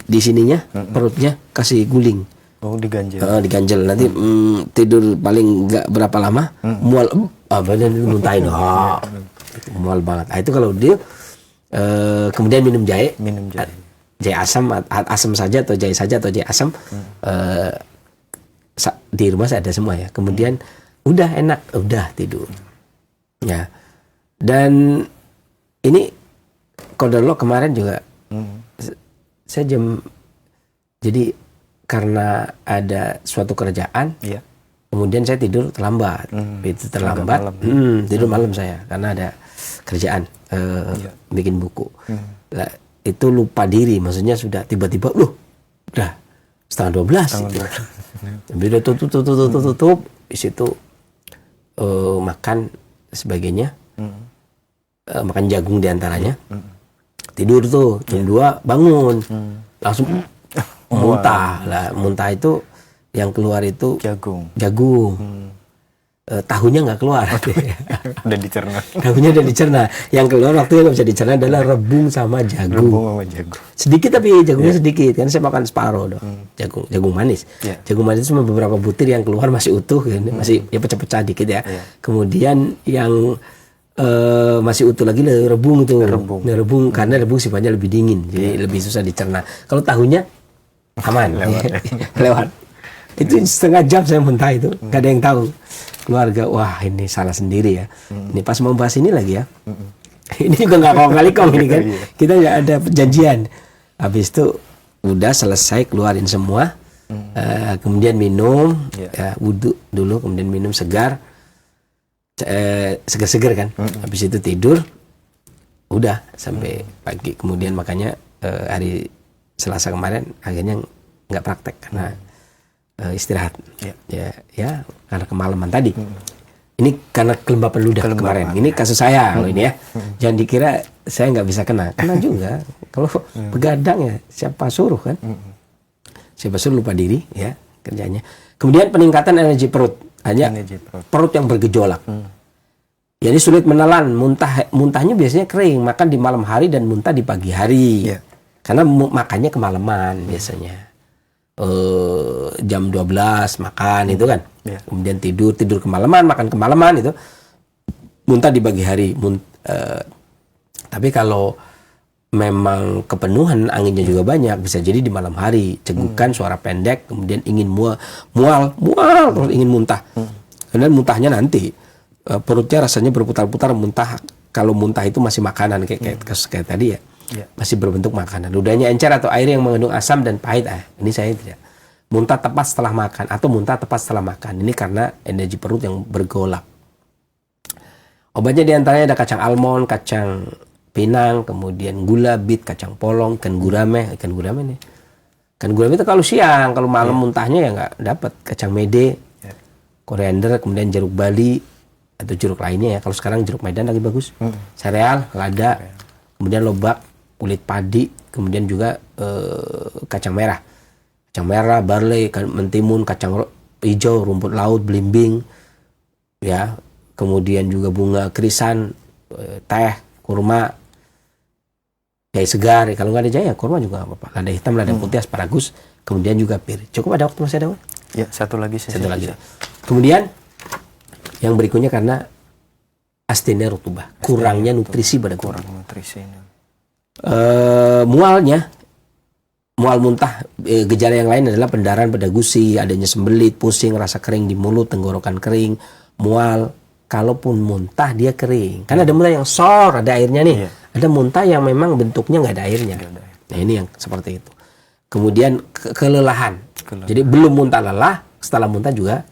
di sininya perutnya kasih guling. Diganjel. Nanti tidur paling nggak berapa lama, mual, badan itu muntahin, mual banget. Nah, itu kalau dia kemudian minum jahe asam saja atau jahe saja atau jahe asam, di rumah saya ada semua ya. Kemudian udah enak, udah tidur. Ya, dan ini kodolo kemarin juga saya jadi karena ada suatu kerjaan, kemudian saya tidur terlambat. Itu terlambat, tidur malam saya karena ada kerjaan bikin buku. Nah, itu lupa diri, maksudnya sudah tiba-tiba, udah 11:30. Udah tutup, di situ makan sebagainya, makan jagung diantaranya. Tidur tuh jam 2 bangun, langsung muntah lah. Muntah itu yang keluar itu jagung. Tahunya nggak keluar. Udah dicerna. Tahunya udah dicerna. Yang keluar waktu yang nggak bisa dicerna adalah rebung sama jagung. Sedikit tapi jagungnya sedikit, kan saya makan separuh dong. Jagung manis. Jagung manis itu cuma beberapa butir yang keluar masih utuh, kan? Masih ya pecah-pecah dikit ya. Kemudian yang masih utuh lagi rebung itu. Rebung karena rebung sifatnya lebih dingin, jadi lebih susah dicerna. Kalau tahunya aman, lewat. Itu setengah jam saya muntah itu, nggak ada yang tahu. Keluarga, wah ini salah sendiri ya. Ini pas mau bahas ini lagi ya. Ini juga nggak kong-kali-kong ini kan. Kita nggak ada perjanjian. Habis itu udah selesai keluarin semua. Kemudian minum, wudhu dulu, kemudian minum segar. Segar-segar kan. Habis itu tidur. Udah sampai pagi. Kemudian makanya hari Selasa kemarin akhirnya nggak praktek karena istirahat. Ya karena kemalaman tadi. Ini karena kelembapan ludah kemarin. Ini kasus saya kalau ini ya. Jangan dikira saya nggak bisa kena juga. Kalau begadang ya siapa suruh kan. Siapa suruh lupa diri ya kerjanya. Kemudian peningkatan energi perut. Hanya perut yang bergejolak. Ya, ini sulit menelan, muntahnya biasanya kering, makan di malam hari dan muntah di pagi hari. Yeah. Karena makannya kemalaman biasanya. Jam 12 makan itu kan. Yeah. Kemudian tidur kemalaman, makan kemalaman itu. Muntah di pagi hari. Tapi kalau memang kepenuhan, anginnya juga banyak, bisa jadi di malam hari. Cegukan, suara pendek, kemudian ingin mual, terus ingin muntah. Kemudian muntahnya nanti perutnya rasanya berputar-putar, muntah. Kalau muntah itu masih makanan kayak tadi ya. Yeah. Masih berbentuk makanan. Ludahnya encer atau air yang mengandung asam dan pahit. Ini saya tidak. Muntah tepat setelah makan atau muntah tepat setelah makan. Ini karena energi perut yang bergolak. Obatnya diantaranya ada kacang almond, kacang pinang, kemudian gula, bit, kacang polong, ikan gurame. Ikan gurame itu kalau siang, kalau malam muntahnya ya nggak dapat. Kacang mede, koriander, kemudian jeruk bali atau jeruk lainnya ya. Kalau sekarang jeruk medan lagi bagus. Sereal, lada, kemudian lobak, kulit padi, kemudian juga kacang merah. Kacang merah, barley, mentimun, kacang hijau, rumput laut, belimbing, ya. Kemudian juga bunga krisan, teh, kurma, jahe segar. Kalau nggak ada jahe, kurma juga nggak apa-apa. Lada hitam, lada putih, asparagus, kemudian juga pir. Cukup, ada waktu masih ada? Ya, satu lagi. Kemudian yang berikutnya karena astenia rutubah, kurangnya nutrisi pada kulit. Kurang nutrisi. Mual muntah, gejala yang lain adalah pendarahan pada gusi, adanya sembelit, pusing, rasa kering di mulut, tenggorokan kering, mual. Kalaupun muntah dia kering. Kan ada muntah yang sor, ada airnya nih. Iya. Ada muntah yang memang bentuknya nggak ada airnya. Nah, ini yang seperti itu. Kemudian kelelahan. Jadi belum muntah lelah, setelah muntah juga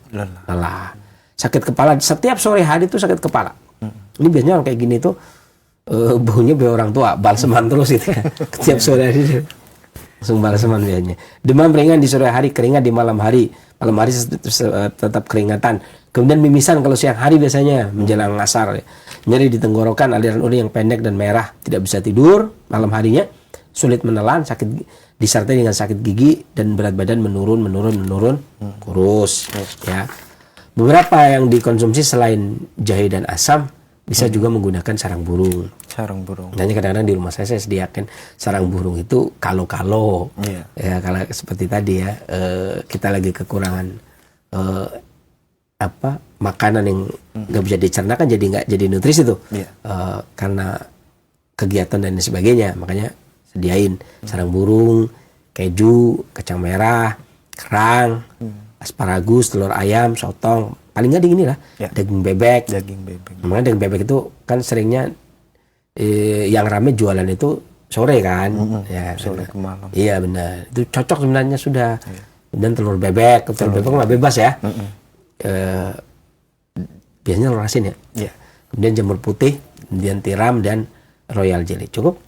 lelah. Sakit kepala, setiap sore hari itu sakit kepala. Ini biasanya orang kayak gini tuh baunya bau orang tua, balseman terus gitu ya. Setiap sore hari langsung balseman biasanya. Demam ringan di sore hari, keringat di malam hari. Malam hari tetap keringatan. Kemudian mimisan kalau siang hari biasanya menjelang asar. Nyeri di tenggorokan, aliran urin yang pendek dan merah, tidak bisa tidur malam harinya, sulit menelan, sakit disertai dengan sakit gigi dan berat badan menurun, kurus, ya. Beberapa yang dikonsumsi selain jahe dan asam bisa juga menggunakan sarang burung. Sarang burung. Dan kadang-kadang di rumah saya sediakan sarang burung itu kalau ya kalau seperti tadi ya, kita lagi kekurangan makanan yang nggak bisa dicerna kan, jadi nggak jadi nutrisi tuh. Karena kegiatan dan sebagainya, makanya sediain sarang burung, keju, kacang merah, kerang, asparagus, telur ayam, sotong, paling nggak dingin lah, daging bebek. Makanya daging bebek itu kan seringnya yang rame jualan itu sore kan, ya sore ke malam. Iya benar, itu cocok sebenarnya sudah. Dan telur bebek mah bebas ya. Biasanya telur asin ya. Kemudian jamur putih, kemudian tiram dan royal jelly. Cukup.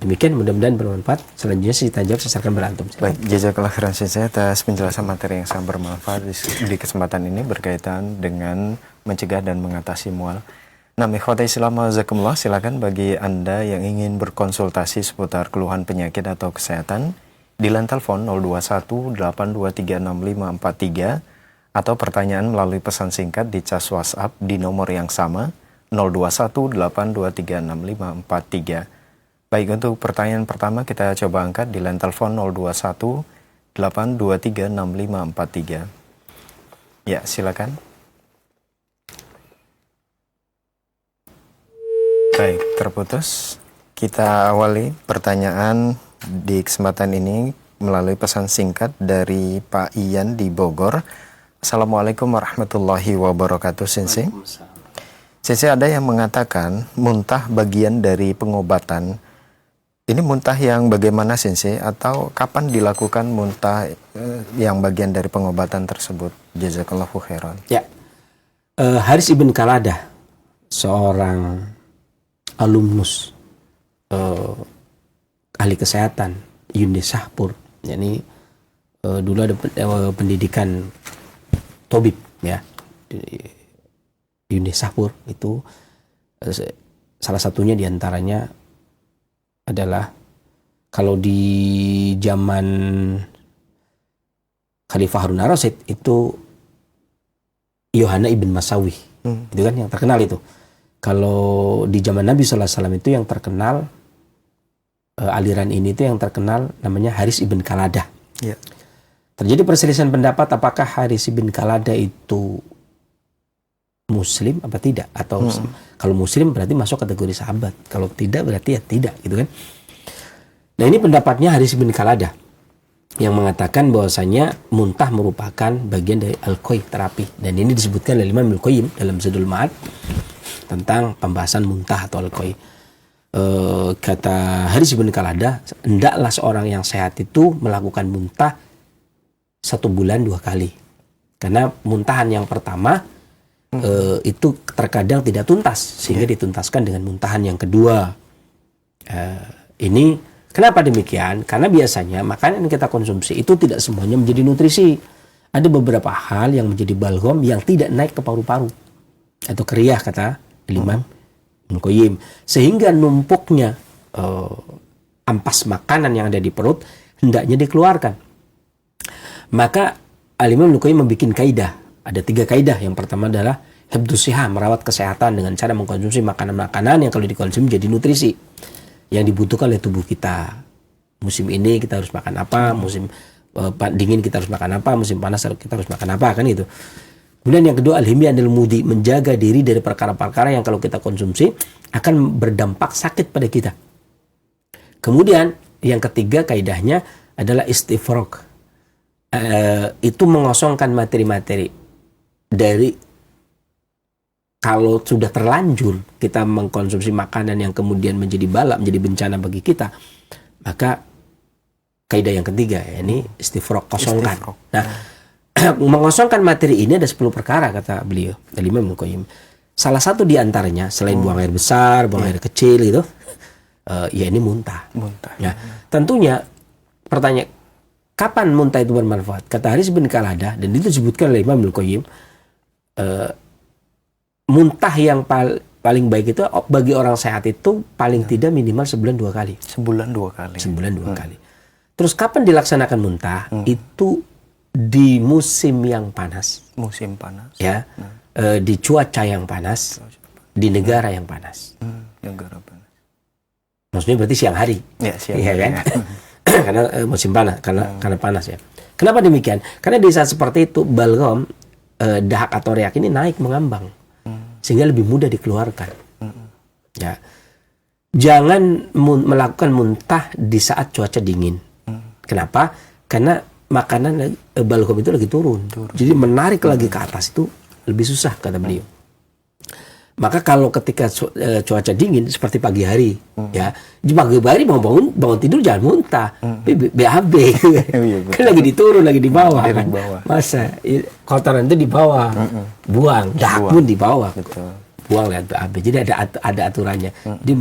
Demikian, mudah-mudahan bermanfaat. Selanjutnya kita jawab sesakan berantum. Baik, jazakallah khairan saya atas penjelasan materi yang sangat bermanfaat di kesempatan ini berkaitan dengan mencegah dan mengatasi mual. Nah, ikhwatai Islam azakumullah, silakan bagi Anda yang ingin berkonsultasi seputar keluhan penyakit atau kesehatan di line telepon 021-8236543 atau pertanyaan melalui pesan singkat di cas WhatsApp di nomor yang sama 021-8236543. Baik, untuk pertanyaan pertama kita coba angkat di line telepon 021-8236543. Ya, silakan. Baik, terputus. Kita awali pertanyaan di kesempatan ini melalui pesan singkat dari Pak Ian di Bogor. Assalamualaikum warahmatullahi wabarakatuh, Sensei. Sensei, ada yang mengatakan muntah bagian dari pengobatan. Ini muntah yang bagaimana, Sensei? Atau kapan dilakukan muntah yang bagian dari pengobatan tersebut? Jazakallahu khairan. Ya, Haris Ibn Kaladah, seorang alumnus ahli kesehatan Yunde Sahpur. Yani dulu ada pendidikan Tobib ya. Yunde Sahpur itu salah satunya diantaranya adalah kalau di zaman Khalifah Harun ar-Rasyid itu Yohana ibn Masawi, itu kan yang terkenal itu. Kalau di zaman Nabi SAW itu yang terkenal, aliran ini itu yang terkenal namanya Haris ibn Kaladah. Ya. Terjadi perselisihan pendapat apakah Haris ibn Kaladah itu Muslim apa tidak, atau kalau Muslim berarti masuk kategori sahabat, kalau tidak berarti ya tidak, gitu kan. Nah, ini pendapatnya Haris bin Kaladah yang mengatakan bahwasanya muntah merupakan bagian dari al-qoy, terapi, dan ini disebutkan oleh Imam Al-Qayyim dalam Zadul Ma'ad tentang pembahasan muntah atau al-qoy. Kata Haris bin Kaladah, hendaklah seorang yang sehat itu melakukan muntah 1 bulan 2 kali, karena muntahan yang pertama itu terkadang tidak tuntas, sehingga dituntaskan dengan muntahan yang kedua. Ini kenapa demikian? Karena biasanya makanan yang kita konsumsi itu tidak semuanya menjadi nutrisi. Ada beberapa hal yang menjadi balgham yang tidak naik ke paru-paru atau kriah, kata Imam Ibnu Qayyim, sehingga numpuknya ampas makanan yang ada di perut hendaknya dikeluarkan. Maka Imam Ibnu Qayyim membuat kaidah. Ada 3 kaidah. Yang pertama adalah hifdzus shihah, merawat kesehatan dengan cara mengkonsumsi makanan-makanan yang kalau dikonsumsi jadi nutrisi yang dibutuhkan oleh tubuh kita. Musim ini kita harus makan apa, musim dingin kita harus makan apa, musim panas kita harus makan apa, kan itu. Kemudian yang kedua, al-himyah anil mudi, menjaga diri dari perkara-perkara yang kalau kita konsumsi akan berdampak sakit pada kita. Kemudian yang ketiga kaidahnya adalah istifraq. Itu mengosongkan materi-materi dari, kalau sudah terlanjur kita mengkonsumsi makanan yang kemudian menjadi bala, menjadi bencana bagi kita, maka kaidah yang ketiga, ini istifraq, kosongkan. Nah, mengosongkan materi ini ada 10 perkara, kata beliau, dari Imam Ibnu Qayyim. Salah satu di antaranya, selain buang air besar, buang air kecil gitu, ya ini muntah. Ya, tentunya pertanyaan, kapan muntah itu bermanfaat? Kata Haris bin Kaladah, dan itu disebutkan oleh Imam Ibnu Qayyim, muntah yang paling baik itu bagi orang sehat itu paling tidak minimal sebulan 2 kali. Sebulan 2 kali. Terus kapan dilaksanakan muntah? Itu di musim yang panas. Ya, di cuaca yang panas, di negara yang panas. Maksudnya berarti siang hari. Ya, kan? Karena musim panas, karena panas ya. Kenapa demikian? Karena di saat seperti itu balgham, dahak atau reak ini naik mengambang, sehingga lebih mudah dikeluarkan. Ya, jangan melakukan muntah di saat cuaca dingin. Kenapa? Karena makanan balgham itu lagi turun. Jadi menarik lagi ke atas itu lebih susah, kata beliau. Maka kalau ketika cuaca dingin seperti pagi hari, ya, di pagi hari bangun tidur jangan muntah, BAB, kan lagi diturun, lagi di bawah, kan? Masa kotoran itu di bawah, buang, dahak pun di bawah, buang lewat BAB. Jadi ada aturannya. Di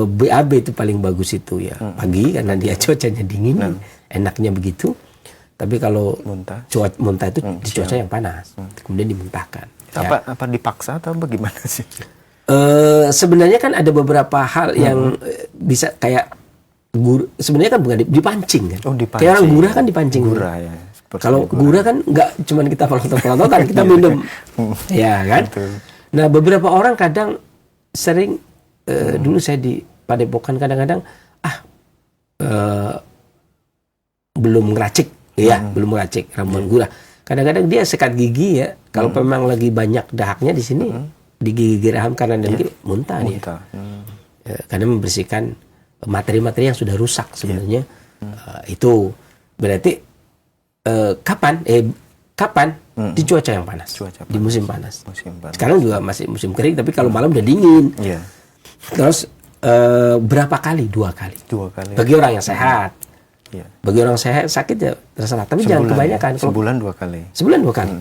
BAB itu paling bagus itu ya pagi, karena dia cuacanya dingin, enaknya begitu. Tapi kalau muntah itu di cuaca yang panas, kemudian dimuntahkan. Apa dipaksa atau bagaimana sih? Sebenarnya kan ada beberapa hal yang bisa kayak sebenarnya kan bukan dipancing kan. Kayak orang gurah kan dipancing. Ya. Kalau gurah kan nggak cuma kita pelotot-pelototan, kita minum. Ya kan? Betul. Nah, beberapa orang kadang sering dulu saya di Padepokan kadang-kadang belum ngeracik, belum ngeracik ramuan gurah. Kadang-kadang dia sikat gigi ya. Kalau memang lagi banyak dahaknya di sini, di gigi raham kanan dan kiri, muntah dia. Karena membersihkan materi-materi yang sudah rusak sebenarnya. Itu berarti kapan? Di cuaca yang panas. Di musim panas. Sekarang juga masih musim kering, tapi kalau malam udah dingin. Terus berapa kali? 2 kali. Bagi orang yang sehat. Bagi orang sehat sakit ya terserah, tapi jangan kebanyakan. Sebulan 2 kali.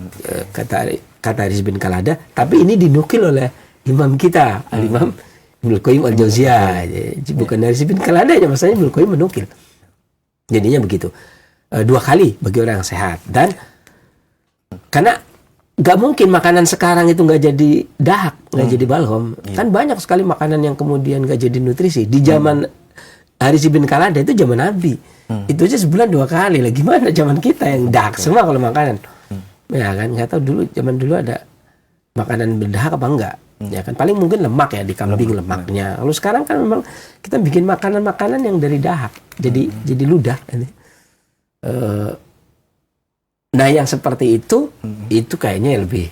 Kata Haris bin Kaladah, tapi ini dinukil oleh imam kita, Al-Imam Ibnu Qayyim Al-Jauziyah. Bukan Haris bin Kaladah aja, maksudnya Ibnu Qayyim menukil. Jadinya begitu. 2 kali bagi orang yang sehat. Dan karena nggak mungkin makanan sekarang itu nggak jadi dahak, nggak jadi balgham. Kan banyak sekali makanan yang kemudian nggak jadi nutrisi. Di zaman Haris bin Kaladah itu zaman Nabi. Itu aja sebulan 2 kali lah. Gimana zaman kita yang dahak semua kalau makanan? Ya kan, nggak tahu zaman dulu ada makanan berdahak apa enggak. Ya kan paling mungkin lemak ya di kambing lemaknya. Kalau sekarang kan memang kita bikin makanan-makanan yang dari dahak, jadi ludah. Nah yang seperti itu kayaknya lebih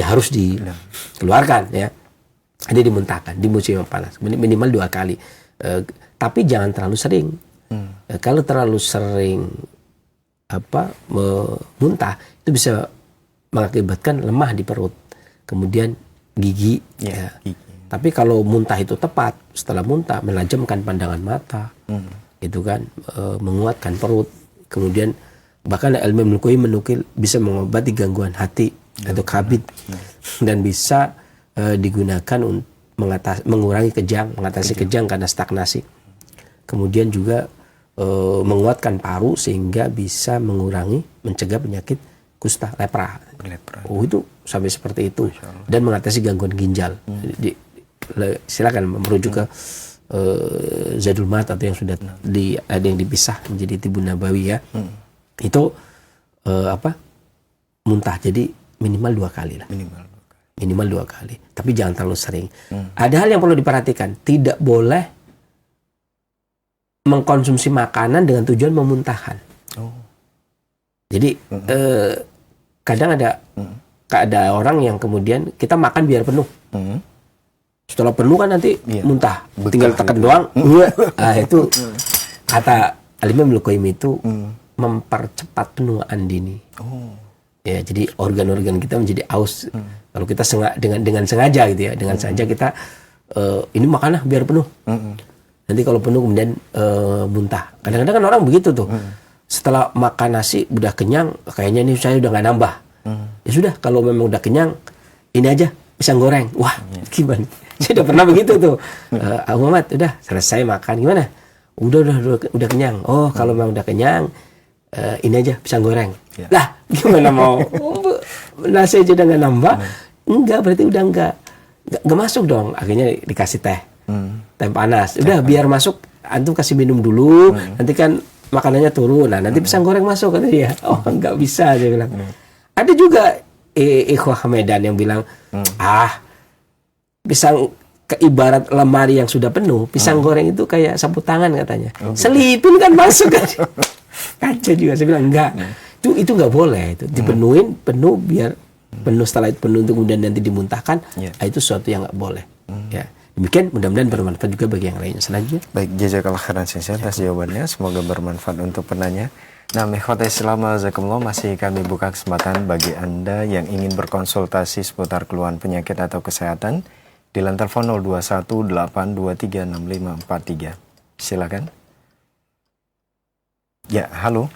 harus dikeluarkan ya. Jadi dimuntahkan di musim yang panas minimal 2 kali. Tapi jangan terlalu sering. Kalau terlalu sering muntah itu bisa mengakibatkan lemah di perut, kemudian gigi. Tapi kalau muntah itu tepat, setelah muntah menajamkan pandangan mata, itu kan menguatkan perut, kemudian bahkan Al-Imam Al-Qayyim menukil bisa mengobati gangguan hati atau kabid dan bisa digunakan untuk mengurangi kejang, mengatasi kejang karena stagnasi. Kemudian juga menguatkan paru sehingga bisa mencegah penyakit kusta, lepra. Oh itu sampai seperti itu. Dan mengatasi gangguan ginjal. Silakan merujuk ke Zadul Ma'ad atau yang sudah ada yang dipisah menjadi Tibun Nabawi ya. Itu muntah. Jadi minimal 2 kali lah. Minimal 2 kali. Tapi jangan terlalu sering. Ada hal yang perlu diperhatikan. Tidak boleh mengkonsumsi makanan dengan tujuan memuntahkan. Jadi kadang ada orang yang kemudian kita makan biar penuh. Setelah penuh kan nanti muntah. Tinggal tekan doang. Nah, itu kata Al-Imam Al-Qayyim itu mempercepat penuaan dini. Ya, jadi organ-organ kita menjadi aus. Kalau kita dengan sengaja gitu ya, dengan sengaja kita ini makanlah biar penuh. Nanti kalau penuh kemudian muntah. Kadang-kadang kan orang begitu tuh. Setelah makan nasi udah kenyang, kayaknya ini saya udah nggak nambah. Ya sudah, kalau memang udah kenyang, ini aja pisang goreng. Wah, gimana? Saya udah pernah begitu tuh. Muhammad, udah selesai makan gimana? Udah kenyang. Oh, kalau memang udah kenyang, ini aja pisang goreng. Lah, gimana mau nasi aja udah nggak nambah? Enggak, berarti udah nggak masuk dong. Akhirnya dikasih teh panas. Udah biar masuk, antum kasih minum dulu. Nanti kan makanannya turun. Nah, nanti pisang goreng masuk kata dia. Oh, nggak bisa dia bilang. Ada juga ikhwah Medan yang bilang, pisang ibarat lemari yang sudah penuh, pisang goreng itu kayak sapu tangan katanya. Selipin kan masuk kan. Kacau juga. Saya bilang enggak. Itu nggak boleh. Itu dipenuhin penuh biar penuh, setelah itu penuh untuk kemudian nanti dimuntahkan. Itu sesuatu yang nggak boleh. Ya. Demikian, mudah-mudahan bermanfaat juga bagi yang lainnya. Selanjutnya. Baik, jazakallah khairan atas jawabannya. Semoga bermanfaat untuk penanya. Nah, ikhwata Islam azakumullah, masih kami buka kesempatan bagi Anda yang ingin berkonsultasi seputar keluhan penyakit atau kesehatan di line telepon 0218236543. Silakan. Ya, halo.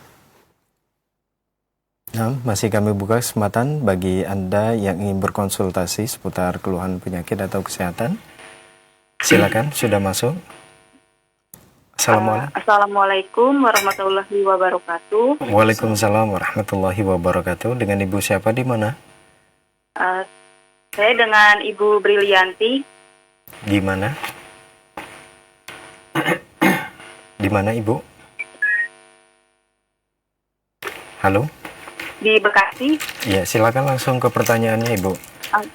Nah, masih kami buka kesempatan bagi Anda yang ingin berkonsultasi seputar keluhan penyakit atau kesehatan. Silakan, sudah masuk. Assalamualaikum warahmatullahi wabarakatuh. Waalaikumsalam warahmatullahi wabarakatuh. Dengan Ibu siapa di mana? Saya dengan Ibu Brilianti. Di mana? Di mana Ibu? Halo? Di Bekasi. Ya, silakan langsung ke pertanyaannya Ibu.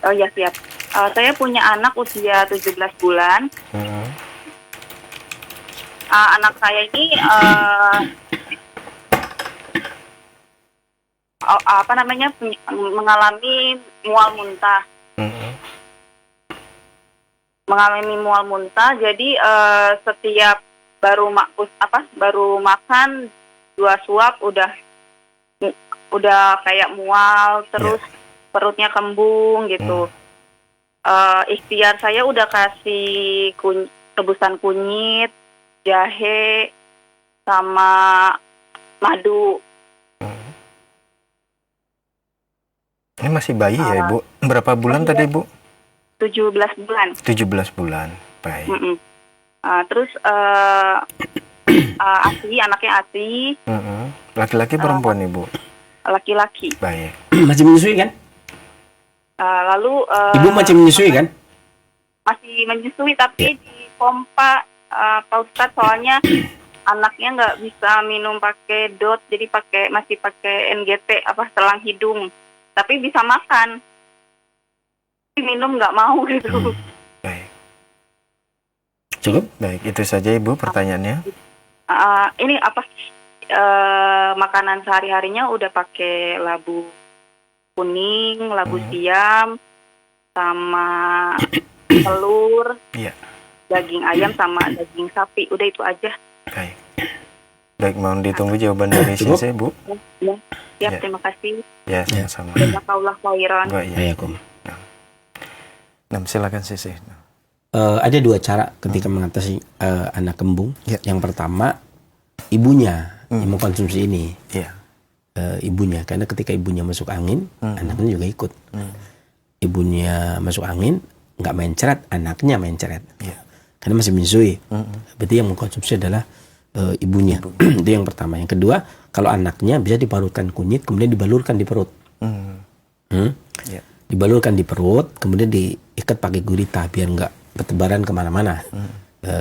Oh ya, siap. Saya punya anak usia 17 bulan. Anak saya ini mengalami mual muntah. Mengalami mual muntah. Jadi setiap baru makan 2 suap udah kayak mual, terus perutnya kembung gitu. Ikhtiar saya udah kasih rebusan kunyit, jahe, sama madu. Ini masih bayi ya Ibu? Berapa bulan tadi Ibu? 17 bulan. 17 bulan, baik. Terus anaknya ASI. Laki-laki perempuan Ibu? Laki-laki. Baik. Masih menyusui kan? Lalu Ibu masih menyusui kan? Masih menyusui, tapi di pompa Pak Ustadz, soalnya anaknya nggak bisa minum pakai dot, jadi masih pakai NGT selang hidung, tapi bisa makan. minum nggak mau gitu. Baik. Cukup? Baik, itu saja Ibu pertanyaannya. Ini apa? Makanan sehari-harinya udah pakai labu kuning, labu siam, sama telur, Iya. daging ayam sama daging sapi. Udah itu aja. Baik. Baik, mohon ditunggu jawaban dari Cukup? Sensei, Bu. Ya, Ya. terima kasih. Ya, sama-sama. Jazakallah khairan. Enggak, ya. Ayakum. Nah, silakan Sensei. Ada dua cara ketika mengatasi anak kembung. Ya. Yang pertama, ibunya yang mengkonsumsi ini. Iya. Ibunya, karena ketika ibunya masuk angin, anaknya juga ikut. Ibunya masuk angin, nggak mencret, anaknya mencret. Iya. Karena masih menyusui. Berarti yang mengkonsumsi adalah ibunya. Itu yang pertama. Yang kedua, kalau anaknya bisa diparutkan kunyit, kemudian dibalurkan di perut. Iya. Dibalurkan di perut, kemudian diikat pakai gurita biar nggak bertebaran kemana-mana.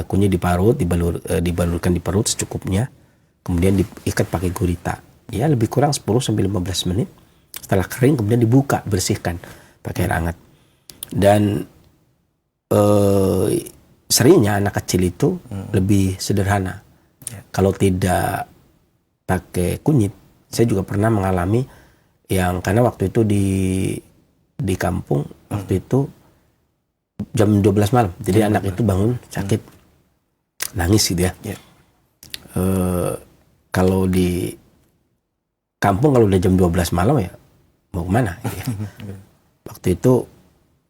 Kunyit diparut, dibalurkan di perut secukupnya, kemudian diikat pakai gurita. Ya lebih kurang 10-15 menit. Setelah kering kemudian dibuka, bersihkan pakai air hangat. Dan seringnya anak kecil itu lebih sederhana. Kalau tidak pakai kunyit, saya juga pernah mengalami yang karena waktu itu di kampung waktu itu jam 12 malam. Jadi anak itu bangun sakit, nangis gitu ya. Kalau di kampung kalau udah jam 12 malam ya mau kemana? Gitu ya. Waktu itu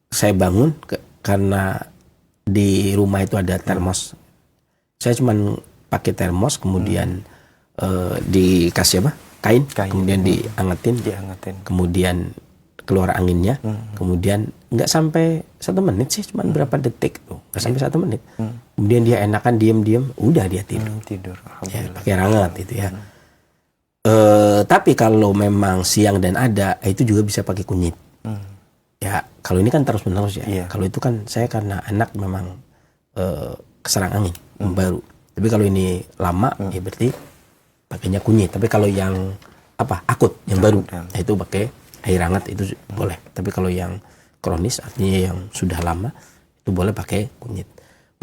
saya bangun karena di rumah itu ada termos. Saya cuman pakai termos, kemudian dikasih apa? Kain. Kemudian diangetin, kemudian keluar anginnya, kemudian nggak sampai 1 menit sih, cuman berapa detik tuh, nggak sampai 1 menit. Kemudian dia enakan diam-diam, udah dia tidur. Ya, pakai air hangat itu ya. Tapi kalau memang siang dan ada, itu juga bisa pakai kunyit. Ya, kalau ini kan terus-menerus ya. Kalau itu kan saya karena anak memang keserang angin baru. Tapi kalau ini lama, ya berarti pakainya kunyit. Tapi kalau yang akut, yang baru, itu pakai air hangat itu boleh. Tapi kalau yang kronis, artinya yang sudah lama, itu boleh pakai kunyit.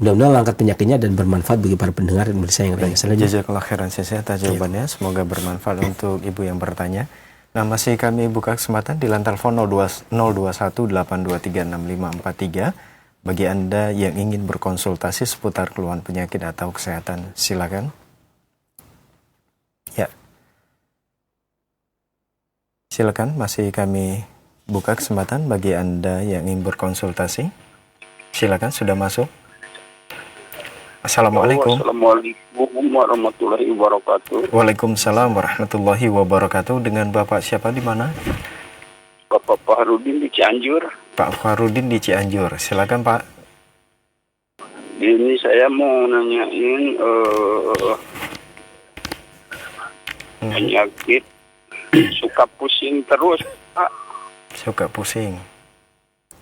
Mudah-mudahan angkat penyakitnya dan bermanfaat bagi para pendengar dan pemirsa yang lainnya. Jazakallah khairan Sensei atas jawabannya. Semoga bermanfaat untuk Ibu yang bertanya. Nah, masih kami buka kesempatan di line telepon 021-823-6543. Bagi Anda yang ingin berkonsultasi seputar keluhan penyakit atau kesehatan, silakan. Ya. Silakan, masih kami buka kesempatan bagi Anda yang ingin berkonsultasi. Silakan, sudah masuk. Assalamualaikum. Assalamualaikum warahmatullahi wabarakatuh. Waalaikumsalam warahmatullahi wabarakatuh. Dengan Bapak siapa di mana? Bapak Fahrudin di Cianjur. Pak Fahrudin di Cianjur. Silakan Pak. Ini saya mau nanyain penyakit suka pusing terus, Pak. Suka pusing.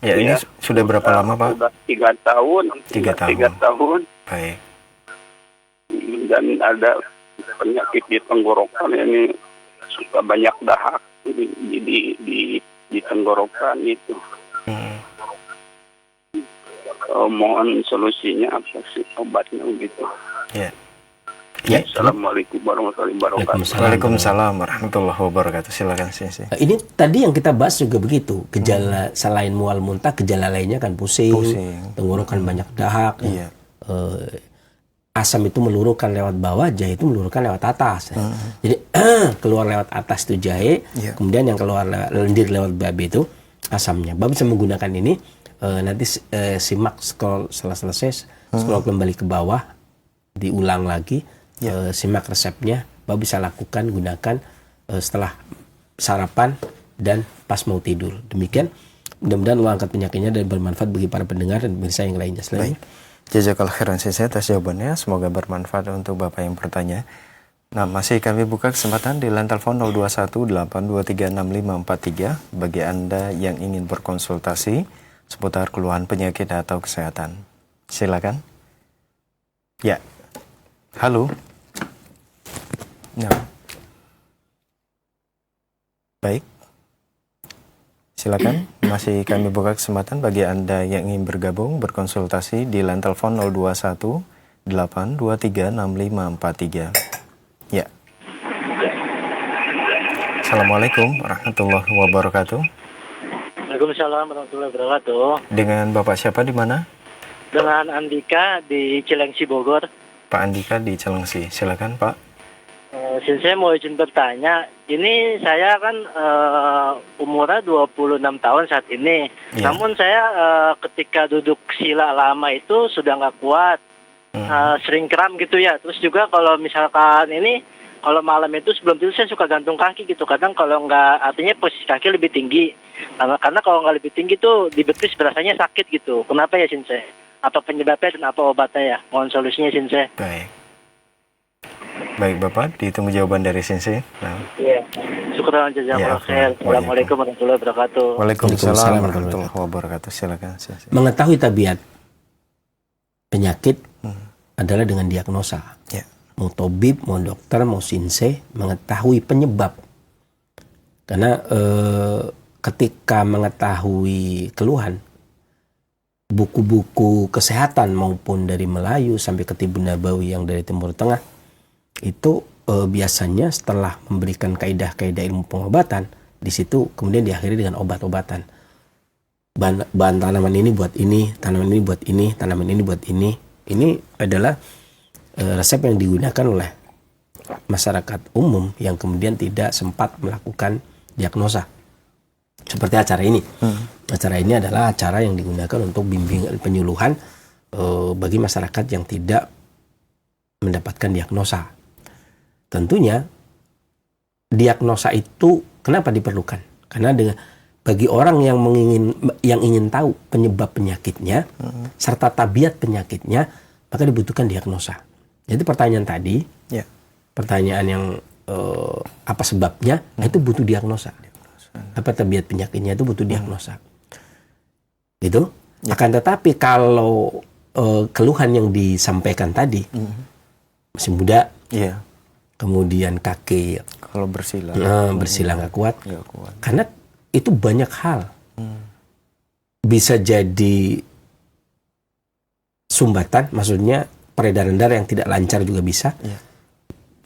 Ya, ini sudah berapa lama Pak? Sudah 3 tahun. 3 tahun. 3 tahun. Baik. Dan ada penyakit di tenggorokan ini suka banyak dahak di tenggorokan itu. Mohon solusinya apa sih, obatnya gitu. Ya. Assalamualaikum warahmatullahi wabarakatuh. Waalaikumsalam warahmatullahi wabarakatuh. Silakan Sensei. Ini tadi yang kita bahas juga begitu. Gejala selain mual muntah, gejala lainnya kan pusing. Tenggorokan banyak dahak. Iya. Asam itu meluruhkan lewat bawah, jahe itu meluruhkan lewat atas. Jadi keluar lewat atas itu jahe, kemudian yang keluar lendir lewat babi itu asamnya. Babi bisa menggunakan ini. Nanti simak scroll setelah selesai, scroll kembali ke bawah, diulang lagi, simak resepnya. Babi bisa lakukan, gunakan setelah sarapan dan pas mau tidur. Demikian, mudah-mudahan Allah angkat penyakitnya dan bermanfaat bagi para pendengar dan pemirsa yang lainnya. Selanjutnya. Jazakallah khairan Sensei atas jawabannya. Semoga bermanfaat untuk Bapak yang bertanya. Nah, masih kami buka kesempatan di line telepon 021-823-6543 bagi Anda yang ingin berkonsultasi seputar keluhan penyakit atau kesehatan. Silakan. Ya. Halo. Nah. Baik. Silakan masih kami buka kesempatan bagi Anda yang ingin bergabung, berkonsultasi di line telepon 021 823 6543. Ya. Assalamualaikum warahmatullahi wabarakatuh. Waalaikumsalam warahmatullahi wabarakatuh. Dengan Bapak siapa di mana? Dengan Andika di Cilengsi, Bogor. Pak Andika di Cilengsi. Silakan, Pak. Saya mau izin bertanya. Ini saya kan umurnya 26 tahun saat ini. Ya. Namun saya ketika duduk sila lama itu sudah nggak kuat. Sering kram gitu ya. Terus juga kalau misalkan ini, kalau malam itu sebelum tidur saya suka gantung kaki gitu. Kadang kalau nggak, artinya posisi kaki lebih tinggi. Karena kalau nggak lebih tinggi tuh di betis rasanya sakit gitu. Kenapa ya Sensei? Apa penyebabnya dan apa obatnya ya? Mohon solusinya Sensei. Baik Bapak, ditunggu jawaban dari Sensei. Nah. Iya. Syukran jazakallahu khair. Assalamualaikum warahmatullahi wabarakatuh. Waalaikumsalam warahmatullahi wabarakatuh. Silakan Sensei. Mengetahui tabiat penyakit adalah dengan diagnosa. Ya. Mau tabib, mau dokter, mau Sensei, mengetahui penyebab. Karena ketika mengetahui keluhan, buku-buku kesehatan maupun dari Melayu sampai ke Tibun Nabawi yang dari Timur Tengah, itu biasanya setelah memberikan kaidah-kaidah ilmu pengobatan, di situ kemudian diakhiri dengan obat-obatan. Bahan tanaman ini buat ini, tanaman ini buat ini, tanaman ini buat ini. Ini adalah resep yang digunakan oleh masyarakat umum yang kemudian tidak sempat melakukan diagnosa. Seperti acara ini. Acara ini adalah acara yang digunakan untuk bimbingan penyuluhan bagi masyarakat yang tidak mendapatkan diagnosa. Tentunya diagnosa itu kenapa diperlukan? Karena bagi orang yang ingin tahu penyebab penyakitnya serta tabiat penyakitnya, maka dibutuhkan diagnosa. Jadi pertanyaan tadi, pertanyaan yang apa sebabnya, itu butuh diagnosa. Apa tabiat penyakitnya itu butuh diagnosa. Gitu. Akan tetapi kalau keluhan yang disampaikan tadi, masih muda, kemudian kaki kalau bersila nggak kuat, karena itu banyak hal. Bisa jadi sumbatan, maksudnya peredaran darah yang tidak lancar juga bisa.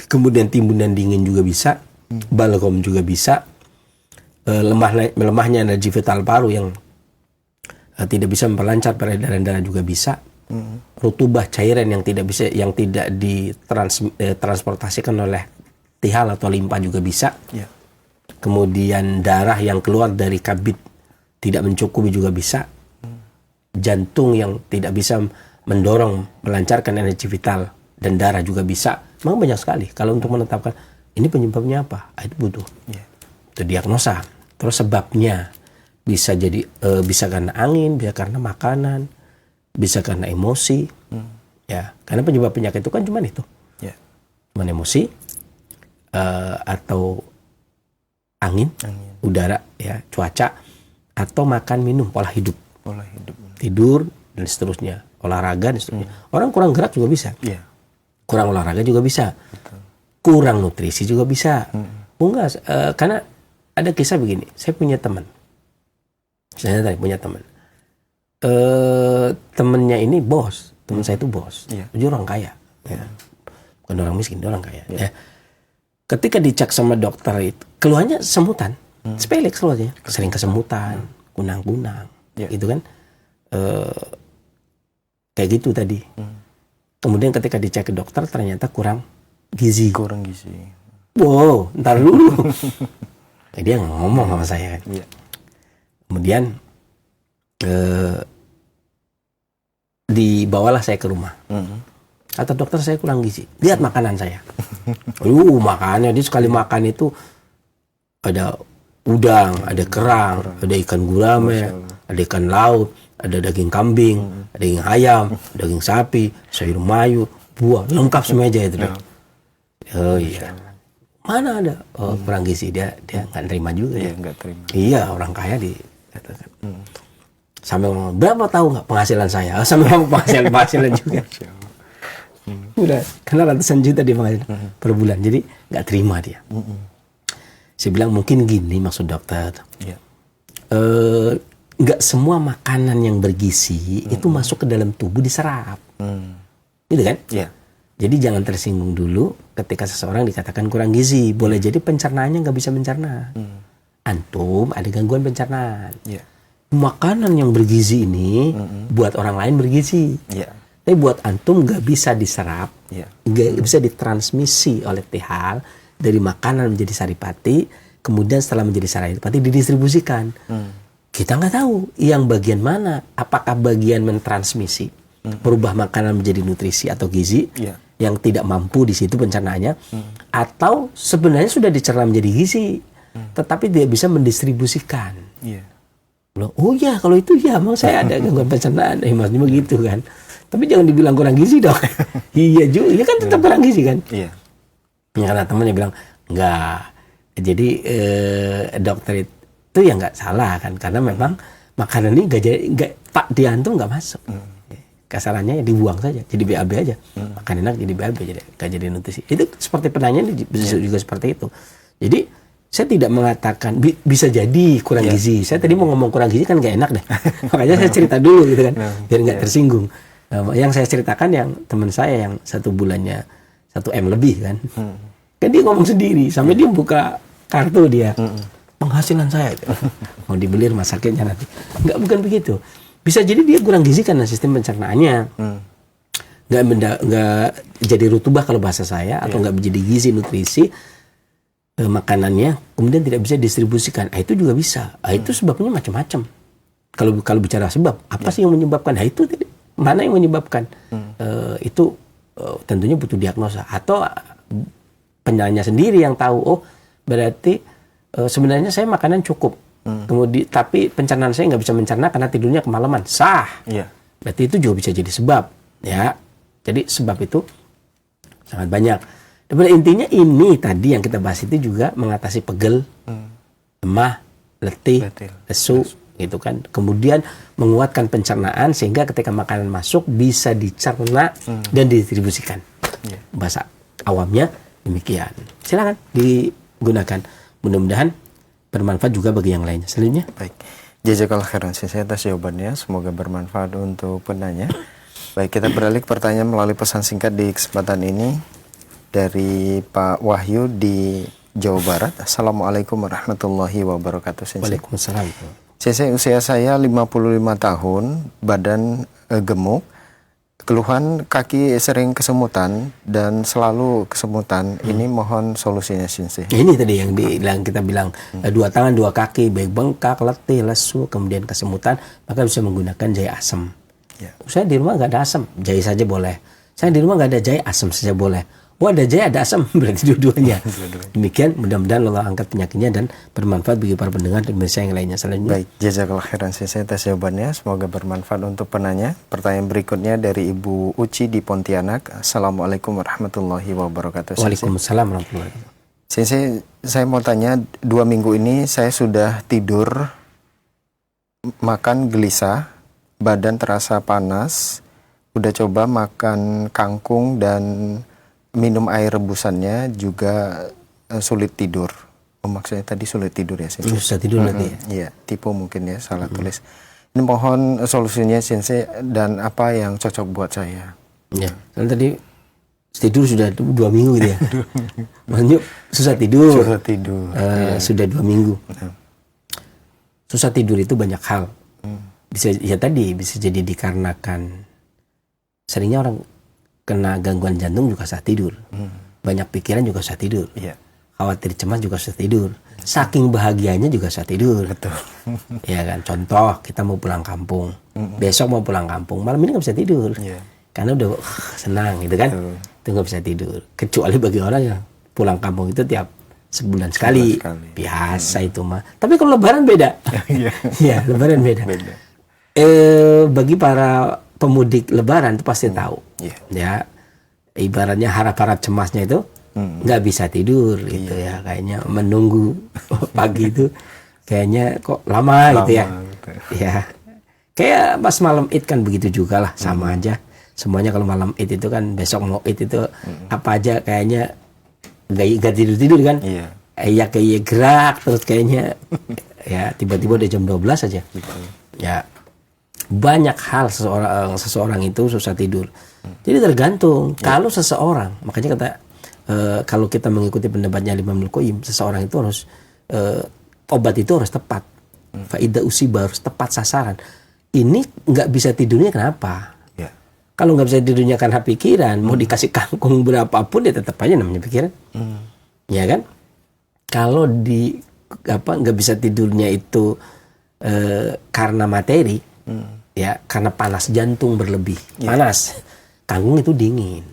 Kemudian timbunan dingin juga bisa, balgom juga bisa, melemahnya energi vital paru yang tidak bisa memperlancar peredaran darah juga bisa. Rutubah cairan yang tidak ditransportasikan oleh tihal atau limpa juga bisa. Kemudian darah yang keluar dari kabid tidak mencukupi juga bisa. Jantung yang tidak bisa mendorong, melancarkan energi vital dan darah juga bisa. Memang banyak sekali. Kalau untuk menetapkan ini penyebabnya apa, itu butuh itu diagnosa. Terus sebabnya bisa jadi bisa karena angin, bisa karena makanan, bisa karena emosi, ya. Karena penyebab penyakit itu kan cuma itu, cuma emosi atau angin, udara, ya, cuaca, atau makan minum, pola hidup, tidur dan seterusnya, olahraga dan seterusnya. Orang kurang gerak juga bisa, kurang olahraga juga bisa, kurang nutrisi juga bisa. Enggak, karena ada kisah begini, saya punya teman. Temennya ini bos, teman saya itu bos, dia orang kaya, bukan orang miskin, dia orang kaya. Ya. Ketika dicek sama dokter itu, keluhannya semutan, sepele keluhannya, sering kesemutan, kunang-kunang, gitu kan, kayak gitu tadi. Kemudian ketika dicek ke dokter ternyata kurang gizi. Wow, ntar dulu. Dia ngomong sama saya. Kemudian dibawalah saya ke rumah. Kata dokter, saya kurang gizi. Lihat makanan saya. Makannya dia sekali makan itu ada udang, ada kerang, ada ikan gurame, ada ikan laut, ada daging kambing, ada daging ayam, daging sapi, sayur mayu, buah, lengkap semeja itu. Oh iya. Mana ada kurang gizi, dia nggak terima juga. Iya, orang kaya dikatakan. Sampai ngomong, berapa tahu nggak penghasilan saya? Sampai ngomong penghasilan juga. Udah, karena ratusan juta dia penghasilan per bulan, jadi nggak terima dia. Saya bilang mungkin gini maksud dokter. nggak semua makanan yang bergizi itu masuk ke dalam tubuh diserap. Gitu kan? Iya. Jadi jangan tersinggung dulu ketika seseorang dikatakan kurang gizi. Boleh jadi pencernaannya nggak bisa mencerna. Antum ada gangguan pencernaan. Iya. Makanan yang bergizi ini buat orang lain bergizi. Iya. Tapi buat antum nggak bisa diserap, Iya. nggak bisa ditransmisi oleh tihal dari makanan menjadi saripati, kemudian setelah menjadi saripati didistribusikan. Kita nggak tahu yang bagian mana, apakah bagian mentransmisi, merubah makanan menjadi nutrisi atau gizi Iya. yang tidak mampu di situ pencernaannya, atau sebenarnya sudah dicerna menjadi gizi, tetapi tidak bisa mendistribusikan. Iya. Loh, oh ya kalau itu ya memang saya ada gangguan pencernaan, maksudnya begitu kan. Tapi jangan dibilang kurang gizi dong. Iya juga, ya kan tetap kurang gizi kan. Iya. Ya karena temannya bilang enggak. Jadi dokter itu ya nggak salah kan, karena memang makanan ini nggak pak diantum nggak masuk. Kasarannya ya dibuang saja, jadi BAB aja. Makan enak jadi BAB, jadi nggak jadi nutrisi. Itu seperti penanya ini juga seperti itu. Jadi saya tidak mengatakan bisa jadi kurang gizi. Saya tadi mau ngomong kurang gizi kan nggak enak deh. Makanya saya cerita dulu gitu kan, biar nggak tersinggung. Yang saya ceritakan yang teman saya yang 1 bulannya 1 M lebih kan. Kan dia ngomong sendiri, sampai dia buka kartu dia. Penghasilan saya itu. Mau dibeli rumah sakitnya nanti. Bukan begitu. Bisa jadi dia kurang gizi karena sistem pencernaannya. Nggak jadi rutubah kalau bahasa saya, atau nggak menjadi gizi nutrisi makanannya, kemudian tidak bisa distribusikan. Itu juga bisa. Itu sebabnya macam-macam. Kalau bicara sebab, apa sih yang menyebabkan? Itu mana yang menyebabkan? Itu tentunya butuh diagnosa, atau penyalahnya sendiri yang tahu. Oh, berarti sebenarnya saya makanan cukup. Kemudian tapi pencernaan saya nggak bisa mencerna karena tidurnya kemalaman. Sah. Iya. Berarti itu juga bisa jadi sebab, ya. Jadi sebab itu sangat banyak. Dan pada intinya ini tadi yang kita bahas itu juga mengatasi pegel, lemah, letih, lesu, gitu kan. Kemudian menguatkan pencernaan sehingga ketika makanan masuk bisa dicerna dan didistribusikan. Bahasa awamnya demikian. Silakan digunakan. Mudah-mudahan bermanfaat juga bagi yang lainnya. Selanjutnya. Baik. Jazakallah khairan saya atas jawabannya. Semoga bermanfaat untuk penanya. Baik, kita beralih ke pertanyaan melalui pesan singkat di kesempatan ini dari Pak Wahyu di Jawa Barat. Assalamualaikum warahmatullahi wabarakatuh. Waalaikumsalam. Usia saya 55 tahun, badan gemuk, keluhan kaki sering kesemutan dan selalu kesemutan. Ini mohon solusinya Sensei. Ini tadi yang kita bilang 2 tangan 2 kaki, baik bengkak, letih, lesu, kemudian kesemutan, maka bisa menggunakan jahe asam. Ya. Saya di rumah nggak ada asam, jahe saja boleh. Saya di rumah nggak ada jahe, asam saja boleh. Oh ada jahe, ada asam, berarti dua-duanya. Demikian, mudah-mudahan Allah angkat penyakitnya dan bermanfaat bagi para pendengar dan pemirsa yang lainnya. Selanjutnya. Baik, jazakallah khairan Sensei atas jawabannya. Semoga bermanfaat untuk penanya. Pertanyaan berikutnya dari Ibu Uci di Pontianak. Assalamualaikum warahmatullahi wabarakatuh. Waalaikumsalam warahmatullahi wabarakatuh. Sensei, saya mau tanya, 2 minggu ini saya sudah tidur, makan gelisah, badan terasa panas, udah coba makan kangkung dan minum air rebusannya juga sulit tidur. Maksudnya tadi sulit tidur ya Sensei? Susah tidur nanti ya? Iya, tipe mungkin ya, salah tulis. Ini mohon solusinya Sensei dan apa yang cocok buat saya. Ya, kan tadi tidur sudah 2 minggu gitu ya? Maksudnya susah tidur. Susah tidur. Sudah 2 minggu. Susah tidur itu banyak hal. Bisa jadi dikarenakan seringnya orang kena gangguan jantung juga saat tidur. Banyak pikiran juga saat tidur. Iya. Khawatir cemas juga saat tidur. Saking bahagianya juga saat tidur. Betul. Ya kan, contoh kita mau pulang kampung. Besok mau pulang kampung, malam ini nggak bisa tidur. Iya. Karena udah senang gitu kan. Itu nggak bisa tidur. Kecuali bagi orang yang pulang kampung itu tiap sebulan sekali. Biasa itu mah. Tapi kalau lebaran beda. Iya, lebaran beda. Bagi para pemudik lebaran itu pasti tahu. Ya, ibaratnya harap-harap cemasnya itu nggak bisa tidur gitu ya. Kayaknya menunggu pagi itu kayaknya kok lama gitu ya. Ya, kayak pas malam Id kan begitu juga lah, sama aja. Semuanya kalau malam Id itu kan besok mau Id itu apa aja kayaknya nggak tidur kan. Ya kayak gerak terus kayaknya ya tiba-tiba udah jam 12 aja. Ya, banyak hal seseorang itu susah tidur. Jadi tergantung. Kalau seseorang, makanya kata kalau kita mengikuti pendapatnya Imam Al-Qayyim, seseorang itu harus obat itu harus tepat. Faida usiba, harus tepat sasaran. Ini nggak bisa tidurnya kenapa? Ya. Kalau nggak bisa tidurnya karena pikiran, mau dikasih kangkung berapapun ya tetap aja namanya pikiran. Ya kan? Kalau nggak bisa tidurnya itu karena materi, ya karena panas jantung berlebih. Panas, kangkung itu dingin,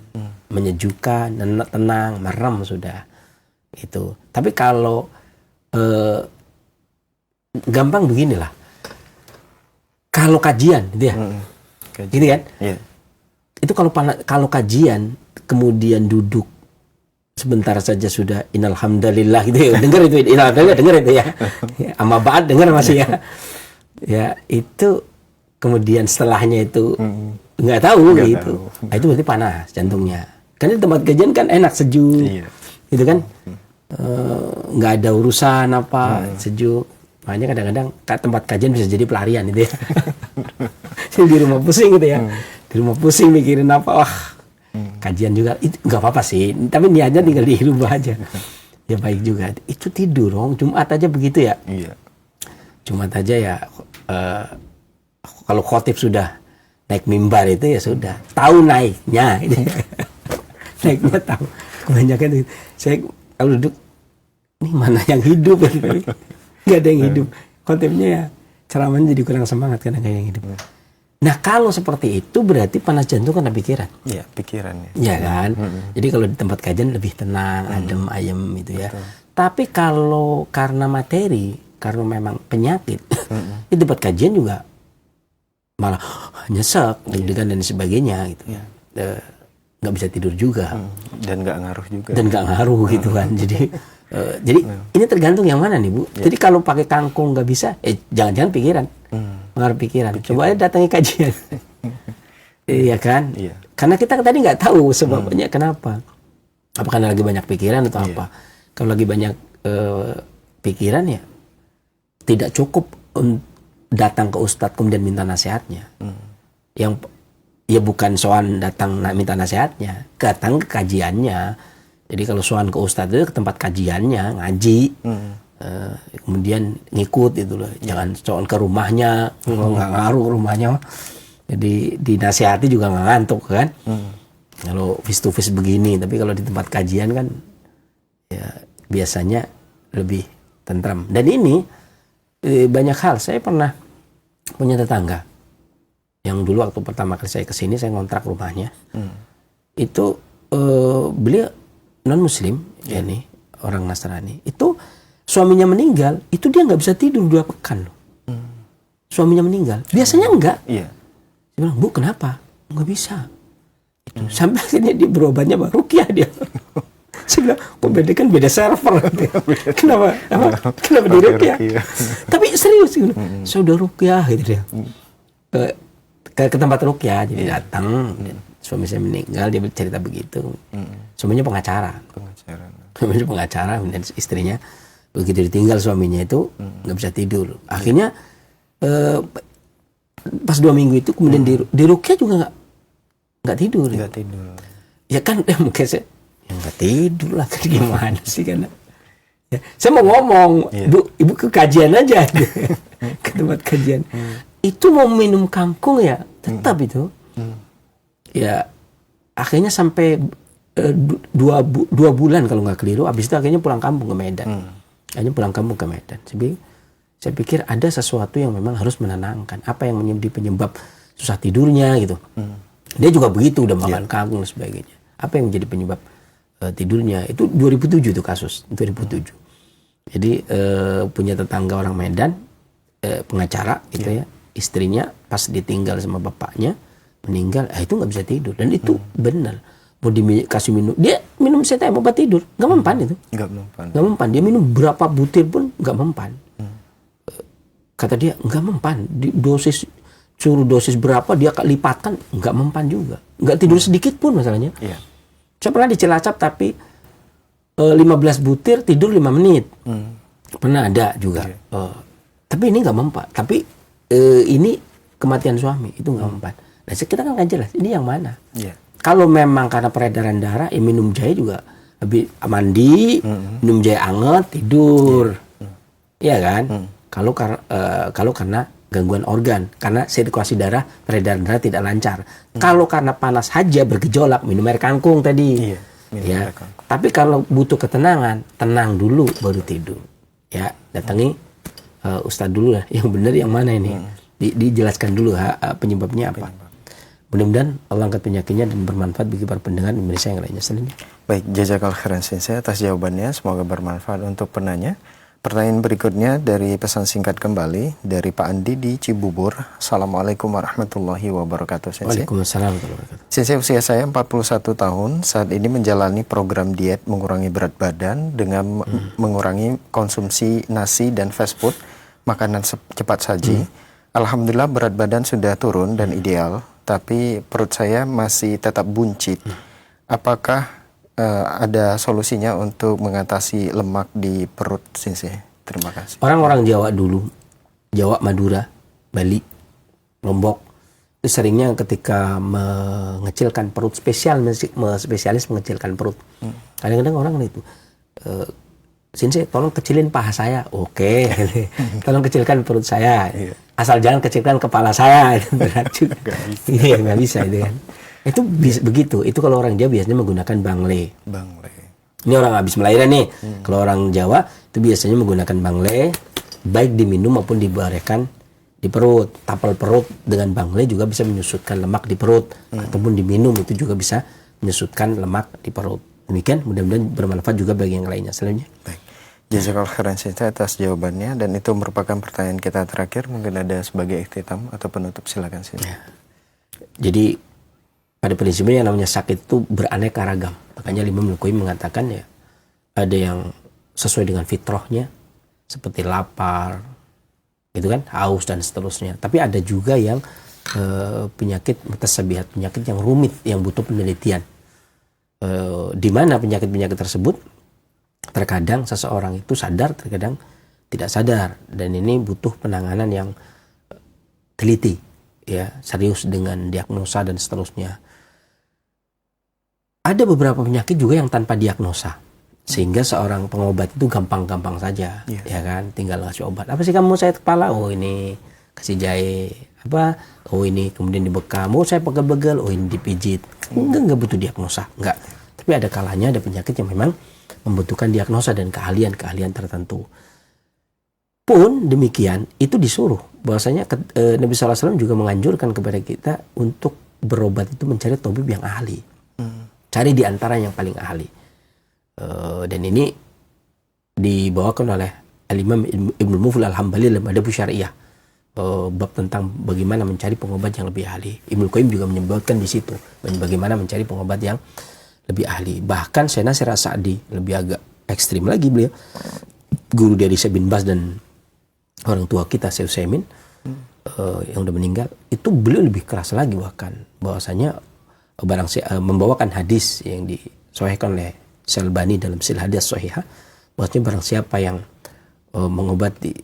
menyejukkan, tenang, merem sudah. Itu. Tapi kalau gampang beginilah. Kalau kajian, gitu ya, gitu kan? Iya. Itu kalau kajian kemudian duduk sebentar saja sudah innalhamdalillah gitu ya, dengar itu innalhamdalillah, dengar itu ya, amma ba'd dengar masih ya, ya itu kemudian setelahnya itu nggak tahu gitu, nah, itu berarti panas jantungnya. Karena di tempat kajian kan enak sejuk, gitu kan, nggak ada urusan apa, sejuk. Makanya kadang-kadang tempat kajian bisa jadi pelarian gitu ya. Di rumah pusing gitu ya. Di rumah pusing mikirin apa, wah kajian juga itu nggak apa-apa sih. Tapi niatnya tinggal di rumah aja. Ya baik juga. Itu tidur dong. Jumat aja begitu ya. Iya. Jumat aja ya. Kalau khotib sudah naik mimbar itu ya sudah. Tahu naiknya. Naiknya tahu. Kebanyakan saya kalau duduk, ini mana yang hidup? Gak ada yang hidup. Khotibnya ya ceramahnya jadi kurang semangat karena gak yang hidup. Nah kalau seperti itu berarti panas jantung karena pikiran. Iya, pikirannya. Iya kan. Jadi kalau di tempat kajian lebih tenang, adem, ayem gitu ya. Tapi kalau karena materi, karena memang penyakit, di tempat kajian juga malah nyesek, deg-degan dan sebagainya gitu ya. Nggak bisa tidur juga. Dan nggak ngaruh juga. Dan nggak ngaruh gitu kan. Jadi ini tergantung yang mana nih Bu. Jadi kalau pakai kangkung nggak bisa, jangan-jangan pikiran, pengaruh pikiran. Coba aja datangi kajian, iya kan? Iya. Karena kita tadi nggak tahu sebabnya kenapa. Apa karena lagi banyak pikiran atau apa? Kalau lagi banyak pikiran ya tidak cukup datang ke ustadz kemudian minta nasihatnya. Yang ya bukan soal datang minta nasihatnya, datang ke kajiannya. Jadi kalau soal ke ustadz itu ke tempat kajiannya, ngaji, kemudian ngikut itu loh. Jangan soal ke rumahnya, nggak ngaruh rumahnya. Jadi dinasihati juga nggak ngantuk kan. Kalau face to face begini, tapi kalau di tempat kajian kan ya biasanya lebih tentram. Dan ini banyak hal. Saya pernah punya tetangga yang dulu waktu pertama kali saya kesini, saya ngontrak rumahnya. Itu beliau non muslim, ya nih orang Nasrani. Itu suaminya meninggal, itu dia nggak bisa tidur 2 pekan loh. Suaminya meninggal, biasanya enggak. Iya. Dia bilang, Bu kenapa? Nggak bisa. Itu sampai akhirnya dia berobatnya baru rukyah dia. Saya bilang, kok beda kan beda server. Kenapa di rukyah? Tapi serius gitu. Saya udah rukyah gitu dia. Ke tempat rukyah, jadi datang. Suami saya meninggal, dia cerita begitu. Suaminya pengacara. Suaminya pengacara, dan istrinya begitu ditinggal suaminya itu nggak bisa tidur. Akhirnya pas 2 minggu itu kemudian di rukyah juga nggak tidur. Nggak tidur. Ya kan, mungkin saya nggak tidur lah, kan gimana sih kan? Ya, saya mau ngomong, Bu, ibu ke kajian aja, ke tempat kajian. Itu mau minum kangkung ya, tetap itu. Ya akhirnya sampai 2 bulan kalau nggak keliru, habis itu akhirnya pulang kampung ke Medan. Akhirnya pulang kampung ke Medan. Saya pikir ada sesuatu yang memang harus menenangkan. Apa yang menjadi penyebab susah tidurnya gitu. Dia juga begitu, udah makan kangkung dan sebagainya. Apa yang menjadi penyebab tidurnya? Itu 2007 tuh kasus, 2007. Jadi punya tetangga orang Medan, pengacara gitu ya. Istrinya pas ditinggal sama bapaknya, meninggal, itu nggak bisa tidur. Dan itu benar. Mau dikasih minum, dia minum setai obat tidur, nggak mempan itu. Nggak mempan. Dia minum berapa butir pun nggak mempan. Kata dia nggak mempan. Suruh dosis berapa dia lipatkan, nggak mempan juga. Nggak tidur sedikit pun masalahnya. Saya pernah di Cilacap tapi 15 butir tidur 5 menit. Pernah ada juga. Tapi ini nggak mempan. Tapi ini kematian suami itu nggak mempan. Nah kita kan nggak jelas ini yang mana. Iya. Kalau memang karena peredaran darah, ya minum jahe juga habis mandi, minum jahe anget, tidur, iya kan? Kalau karena gangguan organ, karena sirkulasi darah, peredaran darah tidak lancar. Kalau karena panas saja bergejolak, minum air kangkung tadi. Iya, minum Ya. air kangkung. Tapi kalau butuh ketenangan, tenang dulu baru tidur. Ya, datangi Ustadz dulu lah, yang benar yang mana ini. Dijelaskan dulu penyebabnya apa. Mudah-mudahan Allah angkat penyakitnya dan bermanfaat bagi para pendengar Indonesia yang lainnya. Selanjutnya. Baik, jazakallahu khairan sensei atas jawabannya. Semoga bermanfaat untuk penanya. Pertanyaan berikutnya dari pesan singkat kembali dari Pak Andi di Cibubur. Assalamualaikum warahmatullahi wabarakatuh, Sensei. Waalaikumsalam warahmatullahi wabarakatuh. Sensei, usia saya 41 tahun. Saat ini menjalani program diet mengurangi berat badan dengan mengurangi konsumsi nasi dan fast food, makanan cepat saji. Alhamdulillah berat badan sudah turun dan ideal, tapi perut saya masih tetap buncit. Apakah ada solusinya untuk mengatasi lemak di perut, Sensei? Terima kasih. Orang-orang Jawa dulu, Jawa, Madura, Bali, Lombok, itu seringnya ketika mengecilkan perut, spesialis mengecilkan perut. Kadang-kadang orang itu, Sensei tolong kecilin paha saya, oke. Tolong kecilkan perut saya, asal jangan kecilkan kepala saya, berat juga. Iya, nggak bisa itu kan. Itu begitu. Itu kalau orang Jawa biasanya menggunakan bangle. Ini orang habis melahirkan nih. Kalau orang Jawa itu biasanya menggunakan bangle, baik diminum maupun dibarekan di perut. Tapel perut dengan bangle juga bisa menyusutkan lemak di perut, ataupun diminum itu juga bisa menyusutkan lemak di perut. Demikian, mudah-mudahan bermanfaat juga bagi yang lainnya. Selanjutnya. Baik. Jazakallahu khairan Sensei atas jawabannya, dan itu merupakan pertanyaan kita terakhir. Mungkin ada sebagai ikhtitam atau penutup, silakan Sensei. Ya. Jadi pada prinsipnya yang namanya sakit itu beraneka ragam. Makanya Imam Al-Qayyim mengatakan ya ada yang sesuai dengan fitrahnya seperti lapar, gitu kan, haus dan seterusnya. Tapi ada juga yang penyakit mutasabihat, penyakit yang rumit yang butuh penelitian. Di mana penyakit-penyakit tersebut terkadang seseorang itu sadar, terkadang tidak sadar, dan ini butuh penanganan yang teliti, ya, serius dengan diagnosa dan seterusnya. Ada beberapa penyakit juga yang tanpa diagnosa, sehingga seorang pengobat itu gampang-gampang saja, ya kan, tinggal ngasih obat. Apa sih kamu, saya kepala, oh ini kasih jahe, apa, oh ini kemudian dibekam, oh saya pegel-pegel, oh ini dipijit. Enggak butuh diagnosa, enggak. Tapi ada kalanya ada penyakit yang memang membutuhkan diagnosa dan keahlian tertentu. Pun demikian, itu disuruh. Bahwasanya Nabi SAW juga menganjurkan kepada kita untuk berobat itu mencari tabib yang ahli. Cari di antara yang paling ahli. Dan ini dibawakan oleh Al-Imam Ibnu Muflih Al-Hambali dalam Adab Syariah. Bab tentang bagaimana mencari pengobat yang lebih ahli. Ibnu Qayyim juga menyebutkan di situ bagaimana mencari pengobat yang lebih ahli. Bahkan Syekh Nasir As-Sa'di lebih agak ekstrim lagi, beliau guru dari Syekh bin Baz dan orang tua kita Syekh Utsaimin yang udah meninggal, itu beliau lebih keras lagi, bahkan bahwasanya membawakan hadis yang disahihkan oleh Syalbani dalam Silsilah Hadis Shahihah, bahwasanya barang siapa yang mengobati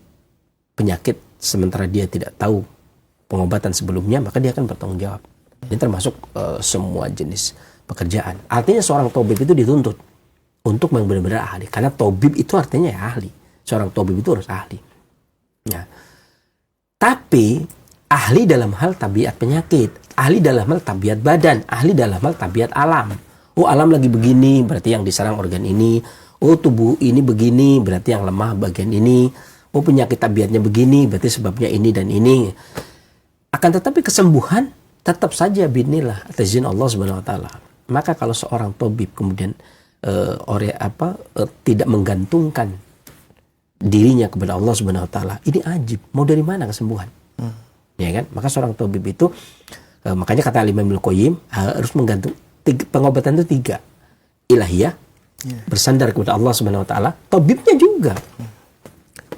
penyakit sementara dia tidak tahu pengobatan sebelumnya, maka dia akan bertanggung jawab. Ini termasuk semua jenis pekerjaan. Artinya seorang tabib itu dituntut untuk benar-benar ahli, karena tabib itu artinya ya ahli. Seorang tabib itu harus ahli. Ya. Tapi ahli dalam hal tabiat penyakit, ahli dalam hal tabiat badan, ahli dalam hal tabiat alam. Oh, alam lagi begini, berarti yang diserang organ ini. Oh, tubuh ini begini, berarti yang lemah bagian ini. Oh, penyakit tabiatnya begini, berarti sebabnya ini dan ini. Akan tetapi kesembuhan tetap saja binillah atas izin Allah Subhanahu wa taala. Maka kalau seorang tabib kemudian tidak menggantungkan dirinya kepada Allah Subhanahu wa taala, ini ajib. Mau dari mana kesembuhan? Ya kan? Maka seorang tabib itu makanya kata Imam Al-Qayyim harus menggantung pengobatan itu 3. Ilahiyah, bersandar kepada Allah Subhanahu wa taala, tabibnya juga.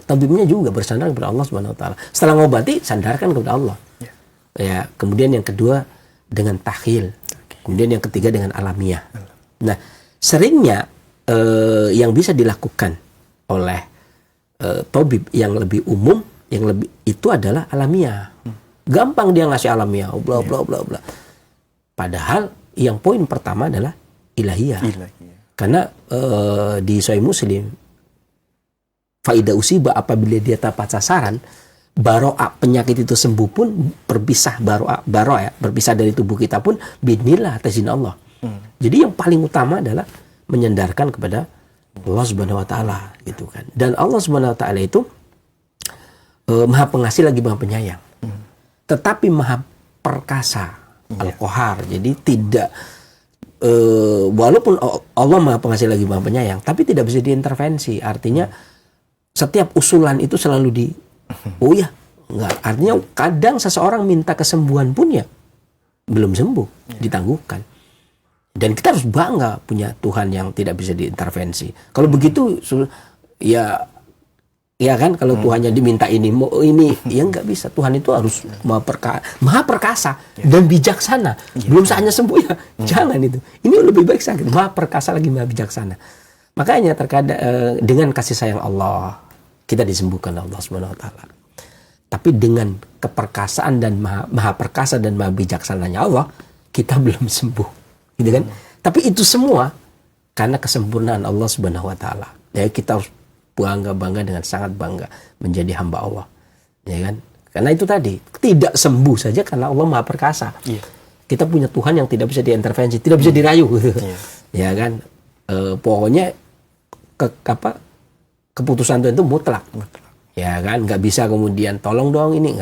Tabibnya juga bersandar kepada Allah Subhanahu wa taala. Setelah ngobati, sandarkan kepada Allah. Ya, kemudian yang kedua dengan takhil. Kemudian yang ketiga dengan alamiah. Nah, seringnya yang bisa dilakukan oleh tabib yang lebih umum yang lebih itu adalah alamiah. Gampang dia ngasih alamiah, bla bla bla bla. Padahal yang poin pertama adalah ilahiyah. Karena di Sahih Muslim, faida usiba, apabila dia tepat sasaran, baro'a, penyakit itu sembuh pun berpisah, baro'a ya, berpisah dari tubuh kita pun binillah atas izin Allah. Jadi yang paling utama adalah menyandarkan kepada Allah Subhanahu wa taala gitu kan. Dan Allah Subhanahu wa taala itu Maha Pengasih lagi Maha Penyayang. Tetapi Maha Perkasa, Al-Qahar. Jadi tidak walaupun Allah Maha Pengasih lagi Maha Penyayang, tapi tidak bisa diintervensi. Artinya setiap usulan itu selalu oh ya, enggak. Artinya kadang seseorang minta kesembuhan pun ya belum sembuh, ditangguhkan. Dan kita harus bangga punya Tuhan yang tidak bisa diintervensi. Kalau begitu ya kan, kalau Tuhannya diminta ini ya nggak bisa. Tuhan itu harus maha perkasa dan bijaksana. Belum saatnya sembuh ya, jangan itu. Ini lebih baik sakit. Maha perkasa lagi maha bijaksana. Makanya terkadang dengan kasih sayang Allah kita disembuhkan Allah Subhanahu wa taala. Tapi dengan keperkasaan dan maha perkasa dan maha bijaksananya Allah, kita belum sembuh. Gitu kan? Tapi itu semua karena kesempurnaan Allah Subhanahu wa taala. Ya, kita harus bangga dengan sangat bangga menjadi hamba Allah. Ya kan? Karena itu tadi, tidak sembuh saja karena Allah Maha Perkasa. Kita punya Tuhan yang tidak bisa diintervensi, tidak bisa dirayu gitu. Ya kan? Pokoknya keputusan Tuhan itu mutlak. Ya kan? Nggak bisa kemudian tolong dong ini,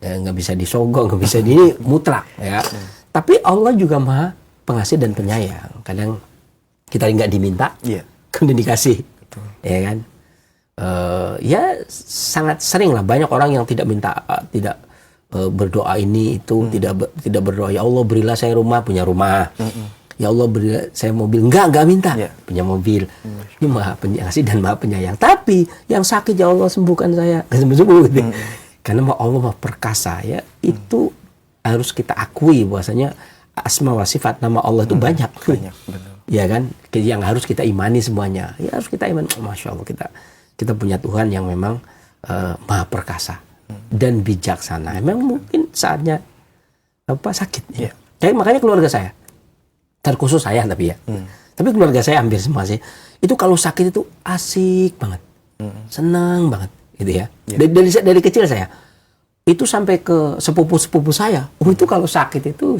nggak bisa disogok, nggak bisa ini, mutlak ya. Tapi Allah juga Maha Pengasih dan Penyayang. Kadang kita nggak diminta, kemudian dikasih. Ya kan, ya sangat sering lah banyak orang yang tidak minta, tidak berdoa ini itu, tidak berdoa ya Allah berilah saya rumah, punya rumah, ya Allah berilah saya mobil, nggak minta, punya mobil. Ini Maha Pengasih dan Maha Penyayang. Tapi yang sakit ya Allah sembuhkan saya, sembuh gitu. Karena Allah Maha Perkasa ya, itu harus kita akui bahwasanya asma wa sifat nama Allah itu banyak. Ya kan, yang harus kita imani semuanya. Ya harus kita imani. Masya Allah, kita punya Tuhan yang memang Maha Perkasa dan bijaksana. Memang mungkin saatnya sakit. Ya. Kayak makanya keluarga saya, terkhusus saya tapi ya. Tapi keluarga saya hampir semua sih. Itu kalau sakit itu asik banget, senang banget, gitu ya. Dari kecil saya. Itu sampai ke sepupu saya. Itu kalau sakit itu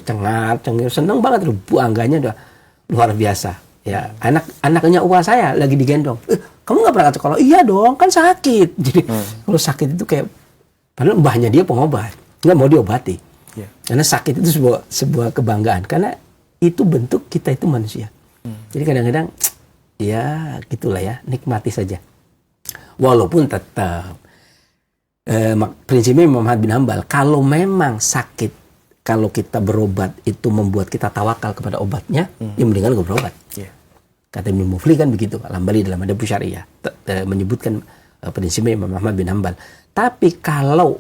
cengir, senang banget. Bangganya udah luar biasa. Ya, anaknya uwa saya lagi digendong. Kamu nggak pernah ke sekolah? Iya dong, kan sakit. Jadi kalau sakit itu kayak, padahal mbahnya dia pengobat, nggak mau diobati. Karena sakit itu sebuah kebanggaan. Karena itu bentuk kita itu manusia. Jadi kadang-kadang, ya gitulah ya, nikmati saja. Walaupun tetap prinsipnya Imam Ahmad bin Hanbal, kalau memang sakit, kalau kita berobat itu membuat kita tawakal kepada obatnya, ya mendingan gak berobat. Kata Ibnu Mufli kan begitu, Al-Hambali dalam Adab Syariah menyebutkan prinsipnya Imam Ahmad bin Hanbal. Tapi kalau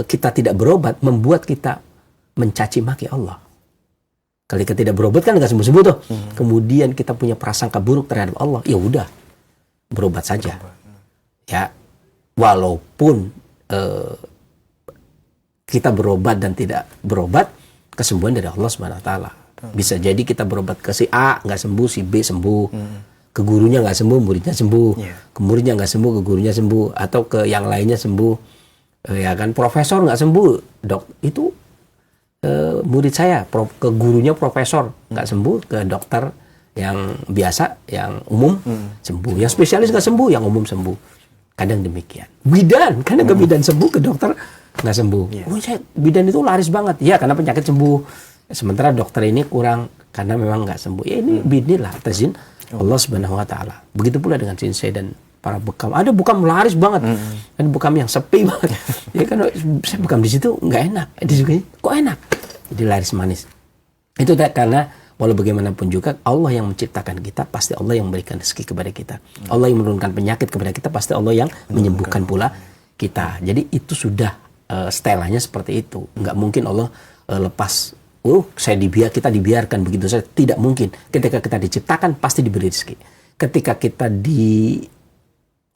kita tidak berobat membuat kita mencaci maki Allah. Kalau kita tidak berobat kan gak sembuh-sembuh tuh. Kemudian kita punya prasangka buruk terhadap Allah, ya udah berobat saja. Ya, walaupun kita berobat dan tidak berobat, kesembuhan dari Allah Subhanahu wa taala. Bisa jadi kita berobat ke si A nggak sembuh, si B sembuh, ke gurunya nggak sembuh, muridnya sembuh, ke muridnya nggak sembuh, ke gurunya sembuh, atau ke yang lainnya sembuh, ya kan, profesor nggak sembuh, dok itu murid saya, ke gurunya profesor nggak sembuh, ke dokter yang biasa, yang umum sembuh, yang spesialis nggak sembuh, yang umum sembuh. Kadang demikian. Bidan, karena ke bidan sembuh, ke dokter nggak sembuh. Bidan itu laris banget. Ya, karena penyakit sembuh. Sementara dokter ini kurang, karena memang nggak sembuh. Ya ini bidnillah, atas izin Allah Subhanahu wa taala. Begitu pula dengan sinsai dan para bekam. Ada bekam laris banget. Ada bekam yang sepi banget. Ya kan, saya bekam di situ nggak enak. Itu juga kok enak. Jadi laris manis. Itu karena walau bagaimanapun juga Allah yang menciptakan kita, pasti Allah yang memberikan rezeki kepada kita. Allah yang menurunkan penyakit kepada kita, pasti Allah yang menyembuhkan pula kita. Jadi itu sudah stelanya seperti itu. Nggak mungkin Allah lepas, kita dibiarkan begitu saja. Tidak mungkin. Ketika kita diciptakan pasti diberi rezeki. Ketika kita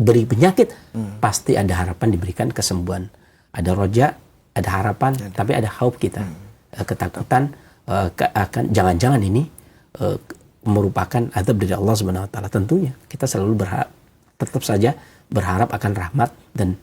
dari penyakit, pasti ada harapan diberikan kesembuhan. Ada roja, ada harapan, tapi ada haup kita. Ketakutan akan jangan-jangan ini merupakan azab dari Allah Subhanahu wa taala. Tentunya kita selalu tetap saja berharap akan rahmat dan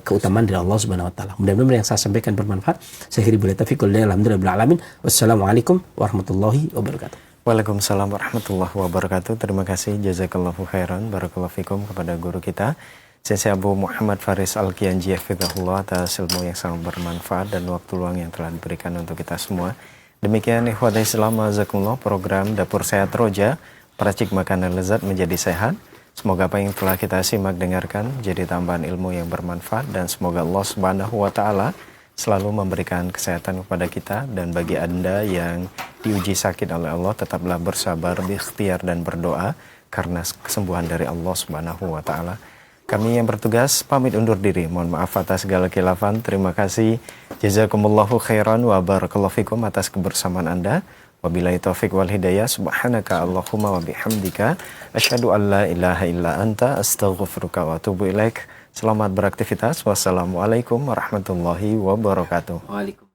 keutamaan dari Allah Subhanahu wa taala. Mudah-mudahan yang saya sampaikan bermanfaat. Saya akhiri bila taufiq wal hidayah. Alhamdulillahil alamin. Wassalamualaikum warahmatullahi wabarakatuh. Waalaikumsalam warahmatullahi wabarakatuh. Terima kasih, jazakallahu khairan, barakallahu fikum kepada guru kita Syekh Abu Muhammad Faris Al-Kianji hafizahullah atas ilmu yang sangat bermanfaat dan waktu luang yang telah diberikan untuk kita semua. Demikian ikhwatul Islam azakumullah, program Dapur Sehat Roja, peracik makanan lezat menjadi sehat. Semoga apa yang telah kita simak dengarkan jadi tambahan ilmu yang bermanfaat, dan semoga Allah Subhanahu wa taala selalu memberikan kesehatan kepada kita. Dan bagi Anda yang diuji sakit oleh Allah, tetaplah bersabar, berikhtiar dan berdoa karena kesembuhan dari Allah Subhanahu wa taala. Kami yang bertugas pamit undur diri. Mohon maaf atas segala khilafan. Terima kasih. Jazakumullahu khairan wa barakallahu fikum atas kebersamaan Anda. Wabillahi taufiq wal hidayah. Subhanaka Allahumma wa bihamdika asyhadu an la ilaha illa anta astaghfiruka wa atubu ilaik. Selamat beraktivitas. Wassalamualaikum warahmatullahi wabarakatuh. Waalaikumsalam.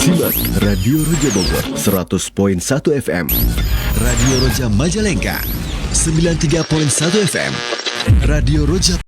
Simak Radio Roja Bogor 100.1 FM, Radio Roja Majalengka 93.1 FM, Radio Roja